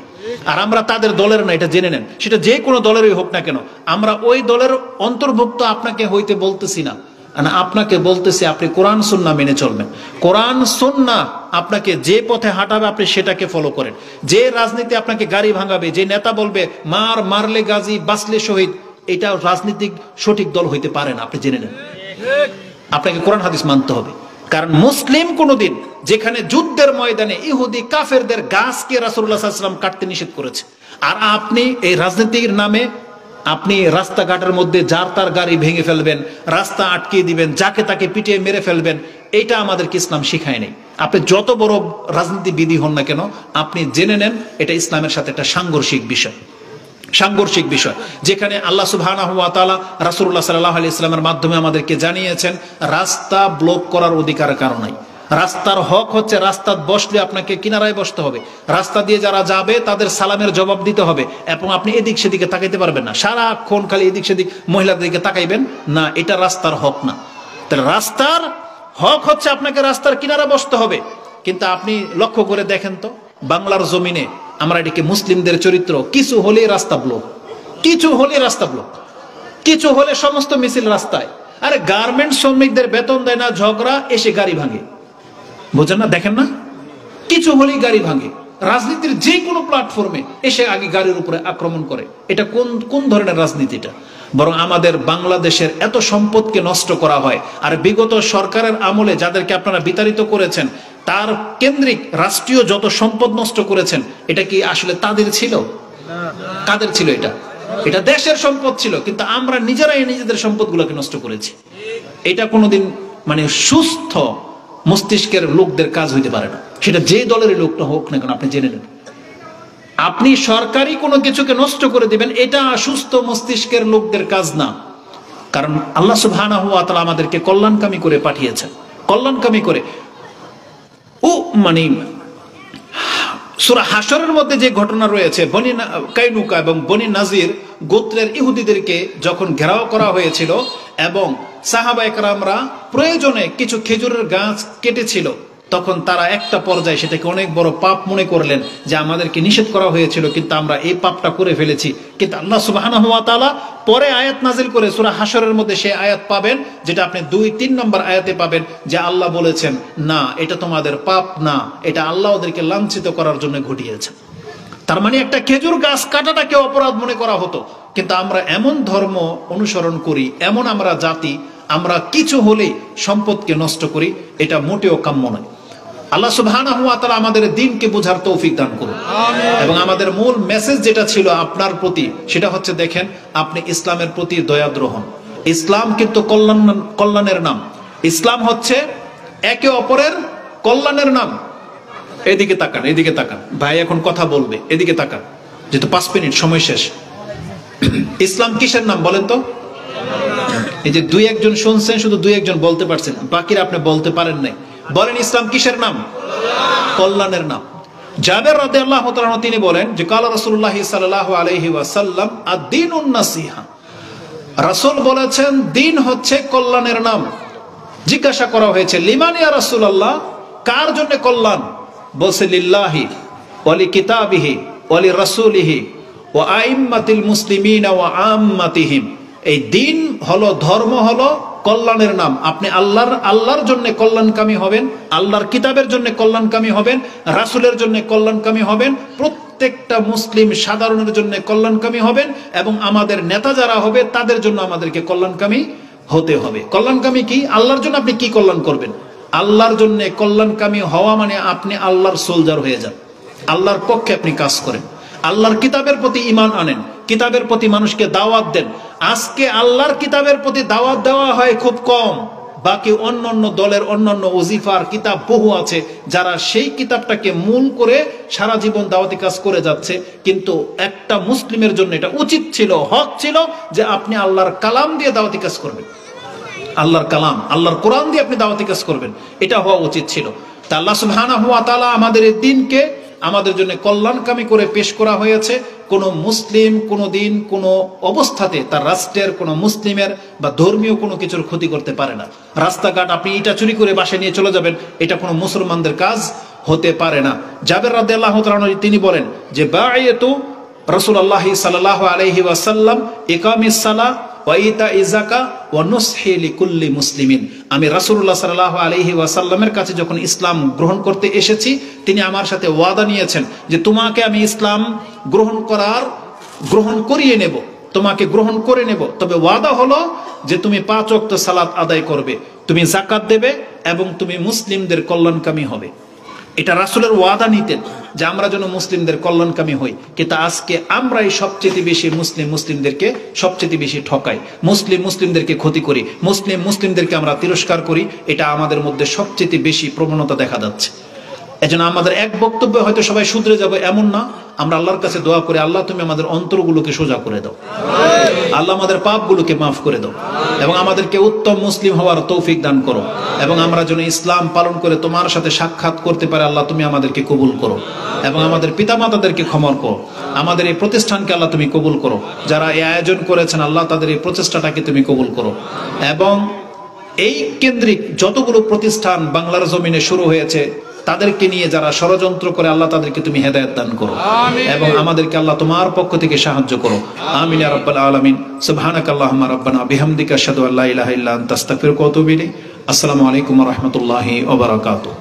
আর আমরা তাদের দলের না, এটা জেনে নেন। সেটা যে কোনো দলেরই হোক না কেন, আমরা ওই দলের অন্তর্ভুক্ত আপনাকে হইতে বলতেছি না, আপনাকে বলতেছি আপনি কোরআন সুন্নাহ মেনে চলবেন। কোরআন সুন্নাহ আপনাকে যে পথে হাঁটাবে আপনি সেটাকে ফলো করেন। যে রাজনীতি আপনাকে গাড়ি ভাঙাবে, যে নেতা বলবে মারলে গাজী বাঁচলে শহীদ, এটা রাজনীতিক সঠিক দল হইতে পারে না, আপনি জেনে নেন। আপনাকে কোরআন হাদিস মানতে হবে। কারণ মুসলিম কোনদিন, যেখানে যুদ্ধের ময়দানে ইহুদি কাফেরদের গাছকে রাসূলুল্লাহ সাল্লাল্লাহু আলাইহি ওয়াসাল্লাম কাটতে নিষেধ করেছে, আর আপনি এই রাজনীতির নামে আপনি রাস্তাঘাটের মধ্যে যার তার গাড়ি ভেঙে ফেলবেন, রাস্তা আটকে দিবেন, যাকে তাকে পিটিয়ে মেরে ফেলবেন, এটা আমাদেরকে ইসলাম শিখায় নেই। আপনি যত বড় রাজনীতিবিদই হন না কেন, আপনি জেনে নেন এটা ইসলামের সাথে একটা সাংঘর্ষিক বিষয়, যেখানে আল্লাহ সুবহানাহু ওয়া তাআলা রাসূলুল্লাহ সাল্লাল্লাহু আলাইহি ওয়াসাল্লামের মাধ্যমে আমাদেরকে জানিয়েছেন রাস্তা ব্লক করার অধিকার কারো নাই। রাস্তার হক হচ্ছে রাস্তা বসলে আপনাকে কিনারায় বসতে হবে, রাস্তা দিয়ে যারা যাবে তাদের সালামের জবাব দিতে হবে, এবং আপনি এদিক সেদিকে তাকাইতে পারবেন না, সারাক্ষণ খালি এদিক সেদিক মহিলাদের দিকে তাকাইবেন না, এটা রাস্তার হক না। তাহলে রাস্তার হক হচ্ছে আপনাকে রাস্তার কিনারা বসতে হবে। কিন্তু আপনি লক্ষ্য করে দেখেন তো, বাংলার জমিনে আমরা এদিকে মুসলিমদের চরিত্র, কিছু হলে রাস্তা ব্লক, কিছু হলে সমস্ত মিছিল রাস্তায়। আরে গার্মেন্টস শ্রমিকদের বেতন দেয় না, ঝগড়া, এসে গাড়ি ভাঙে, বোঝেন না? দেখেন না, কিছু হলেই গাড়ি ভাঙে। রাজনীতির যে কোনো প্ল্যাটফর্মে এসে আগে গাড়ির উপরে আক্রমণ করে। এটা কোন ধরনের রাজনীতিটা? বরং আমাদের বাংলাদেশের এত সম্পদকে নষ্ট করা হয়, আর বিগত সরকারের আমলে যাদেরকে আপনারা বিতাড়িত করেছেন, তার কেন্দ্রিক রাষ্ট্রীয় যত সম্পদ নষ্ট করেছেন, এটা কি আসলে তাদের ছিল? কাদের ছিল? এটা দেশের সম্পদ ছিল, কিন্তু আমরা নিজেরাই নিজেদের সম্পদগুলোকে নষ্ট করেছি। এটা কোনোদিন মানে সুস্থ মস্তিষ্কের লোকদের কাজ হইতে পারে না, সেটা যে দলের লোকটা হোক না কেন, আপনি জেনে নেন। আপনি সরকারি কোনো কিছুকে নষ্ট করে দিবেন, এটা সুস্থ মস্তিষ্কের লোকদের কাজ না। কারণ আল্লাহ সুবহানাহু ওয়া তাআলা আমাদেরকে কল্যাণকামী করে পাঠিয়েছেন, কল্যাণকামী করে। মানে সূরা হাশরের মধ্যে যে ঘটনা রয়েছে, বনি কাইনুকা এবং বনি নাজির গোত্রের ইহুদিদেরকে যখন ঘেরাও করা হয়েছিল এবং সাহাবায়ে কেরামরা প্রয়োজনে কিছু খেজুরের গাছ কেটেছিল, তখন তারা একটা পর্যায়ে সেটাকে অনেক বড় পাপ মনে করলেন, যে আমাদেরকে নিষেধ করা হয়েছিল কিন্তু আমরা এই পাপটা করে ফেলেছি। কিন্তু আল্লাহ সুবহানাহু ওয়া তাআলা পরে আয়াত নাজিল করে, সূরা হাশরের মধ্যে সেই আয়াত পাবেন যেটা আপনি 2-3 নম্বর আয়াতে পাবেন, যে আল্লাহ বলেছেন না, এটা তোমাদের পাপ না, এটা আল্লাহ ওদেরকে লাঞ্ছিত করার জন্য ঘটিয়েছেন। তার মানে একটা খেজুর গাছ কাটাটাকে অপরাধ মনে করা হতো, কিন্তু আমরা এমন ধর্ম অনুসরণ করি, এমন আমরা জাতি, আমরা কিছু হলেই সম্পদকে নষ্ট করি, এটা মোটেও কাম্য নয়। আল্লাহ সুবহানাহু ওয়া তাআলা আমাদের দ্বীনকে বোঝার তৌফিক দান করুন। এবং আমাদের মূল মেসেজ যেটা ছিল আপনার প্রতি, সেটা হচ্ছে দেখেন, আপনি ইসলামের প্রতি দয়াদ্র হন। ইসলাম কিন্তু কল্যাণের নাম, ইসলাম হচ্ছে একে অপরের কল্যাণের নাম। এদিকে তাকান ভাই, এখন কথা বলবে, এদিকে তাকান, যেহেতু 5 মিনিট সময় শেষ। ইসলাম কিসের নাম বলেন তো? এই যে দুই একজন শুনছেন, শুধু দুই একজন বলতে পারছেন, বাকিরা আপনি বলতে পারেন নাই। বলেন ইসলাম কিসের নাম? কল্যাণের নাম। জাবের রাদিয়াল্লাহু তাআলা আনহু তিনি বলেন যে কালা রাসূলুল্লাহ সাল্লাল্লাহু আলাইহি ওয়াসাল্লাম আদ-দীনুন নাসিহা, রাসূল বলেছেন দিন হচ্ছে কল্যাণের নাম। জিজ্ঞাসা করা হয়েছে লিমান ইয়া রাসূলুল্লাহ, কার জন্য কল্যাণ? বলছে লিল্লাহি ওয়া লিকিতাবিহি ওয়া লিরাসূলিহি ওয়া আইম্মাতিল মুসলিমিনা ওয়া আম্মাতিহিম। এই দিন হলো, ধর্ম হলো কল্যাণের নাম। আপনি আল্লাহর জন্য কল্যাণকামী হবেন, আল্লাহর কিতাবের জন্য কল্যাণকামী হবেন, রাসূলের জন্য কল্যাণকামী হবেন, প্রত্যেকটা মুসলিম সাধারণের জন্য কল্যাণকামী হবেন, এবং আমাদের নেতা যারা হবে তাদের জন্য আমাদেরকে কল্যাণকামী হতে হবে। কল্যাণকামী কি? আল্লাহর জন্য আপনি কি কল্যাণ করবেন? আল্লাহর জন্য কল্যাণকামী হওয়া মানে আপনি আল্লাহর সোলজার হয়ে যান, আল্লাহর পক্ষে আপনি কাজ করেন, আল্লাহর কিতাবের প্রতি ঈমান আনেন, কিতাবের প্রতি মানুষকে দাওয়াত দেন। আজকে আল্লাহর কিতাবের প্রতি দাওয়াত দেওয়া হয় খুব কম, বাকি অন্যান্য দলের অন্যান্য ওজিফার কিতাব বহু আছে যারা সেই কিতাবটাকে মূল করে সারা জীবন দাওয়াতি কাজ করে যাচ্ছে। কিন্তু একটা মুসলিমের জন্য এটা উচিত ছিল, হক ছিল যে আপনি আল্লাহর কালাম দিয়ে দাওয়াতি কাজ করবেন, আল্লাহর কালাম, আল্লাহর কোরআন দিয়ে আপনি দাওয়াতি কাজ করবেন, এটা হওয়া উচিত ছিল। তা আল্লাহ সুবহানাহু ওয়া তাআলা আমাদের এই দিনকে আমাদের জন্য কল্যাণকামী করে পেশ করা হয়েছে। কোন মুসলিম কোনো দিন কোনো অবস্থাতে তার রাষ্ট্রের কোনো মুসলিমের বা ধর্মীয় কোনো কিছুর ক্ষতি করতে পারে না। রাস্তাঘাট আপনি ইটা চুরি করে বাসায় নিয়ে চলে যাবেন, এটা কোনো মুসলমানদের কাজ হতে পারে না। জাবের রাদিয়াল্লাহু তাআলা তিনি বলেন যে বায়াতু রাসূলুল্লাহ সাল্লাল্লাহু আলাইহি ওয়াসাল্লাম ইকামিস সালাহ ওয়া ইতাইজ যাকাত ওয়া নুসহি লিকুল্লি মুসলিমিন। আমি রাসূলুল্লাহ সাল্লাল্লাহু আলাইহি ওয়াসাল্লামের কাছে যখন ইসলাম গ্রহণ করতে এসেছি, তিনি আমার সাথে ওয়াদা নিয়েছেন যে তোমাকে আমি ইসলাম গ্রহণ করিয়ে নেব, তোমাকে গ্রহণ করে নেব, তবে ওয়াদা হলো যে তুমি 5 ওয়াক্ত সালাত আদায় করবে, তুমি যাকাত দেবে এবং তুমি মুসলিমদের কল্যাণকামী হবে। এটা রাসূলের ওয়াদা নিতেন যে আমরা যেন মুসলিমদের কল্যাণকামী হই। কিন্তু আজকে আমরাই সবচেয়ে বেশি মুসলিমদেরকে সবচেয়ে বেশি ঠকাই, মুসলিমদেরকে ক্ষতি করি, মুসলিমদেরকে আমরা তিরস্কার করি। এটা আমাদের মধ্যে সবচেয়ে বেশি প্রবণতা দেখা যাচ্ছে। এজন্য আমাদের এক বক্তব্যে হয়তো সবাই শুধরে যাবে এমন না, আমরা আল্লাহর কাছে দোয়া করি আল্লাহ তুমি আমাদের অন্তরগুলোকে সোজা করে দাও, আল্লাহ আমাদের পাপগুলোকে মাফ করে দাও এবং আমাদেরকে উত্তম মুসলিম হওয়ার তৌফিক দান করো, এবং আমরা যেন ইসলাম পালন করে তোমার সাথে সাক্ষাৎ করতে পারে আল্লাহ তুমি আমাদেরকে কবুল করো, এবং আমাদের পিতামাতাদেরকে ক্ষমা করো, আমাদের এই প্রতিষ্ঠানকে আল্লাহ তুমি কবুল করো, যারা এই আয়োজন করেছেন আল্লাহ তাদের এই প্রচেষ্টাটাকে তুমি কবুল করো, এবং এই কেন্দ্রিক যতগুলো প্রতিষ্ঠান বাংলার জমিনে শুরু হয়েছে তাদেরকে নিয়ে যারা ষড়যন্ত্র করে আল্লাহ তাদেরকে তুমি হেদায়েত দান করো, এবং আমাদেরকে আল্লাহ তোমার পক্ষ থেকে সাহায্য করো। আমিন ইয়া রাব্বাল আলামিন। সুবহানাকাল্লাহুম্মা রাব্বানা বিহামদিকা আশহাদু আল্লা ইলাহা ইল্লা আনতা আস্তাগফিরুকা ওয়া আতুবু ইলাইক। আসসালামু আলাইকুম ওয়া রাহমাতুল্লাহি ওয়া বারাকাতুহু।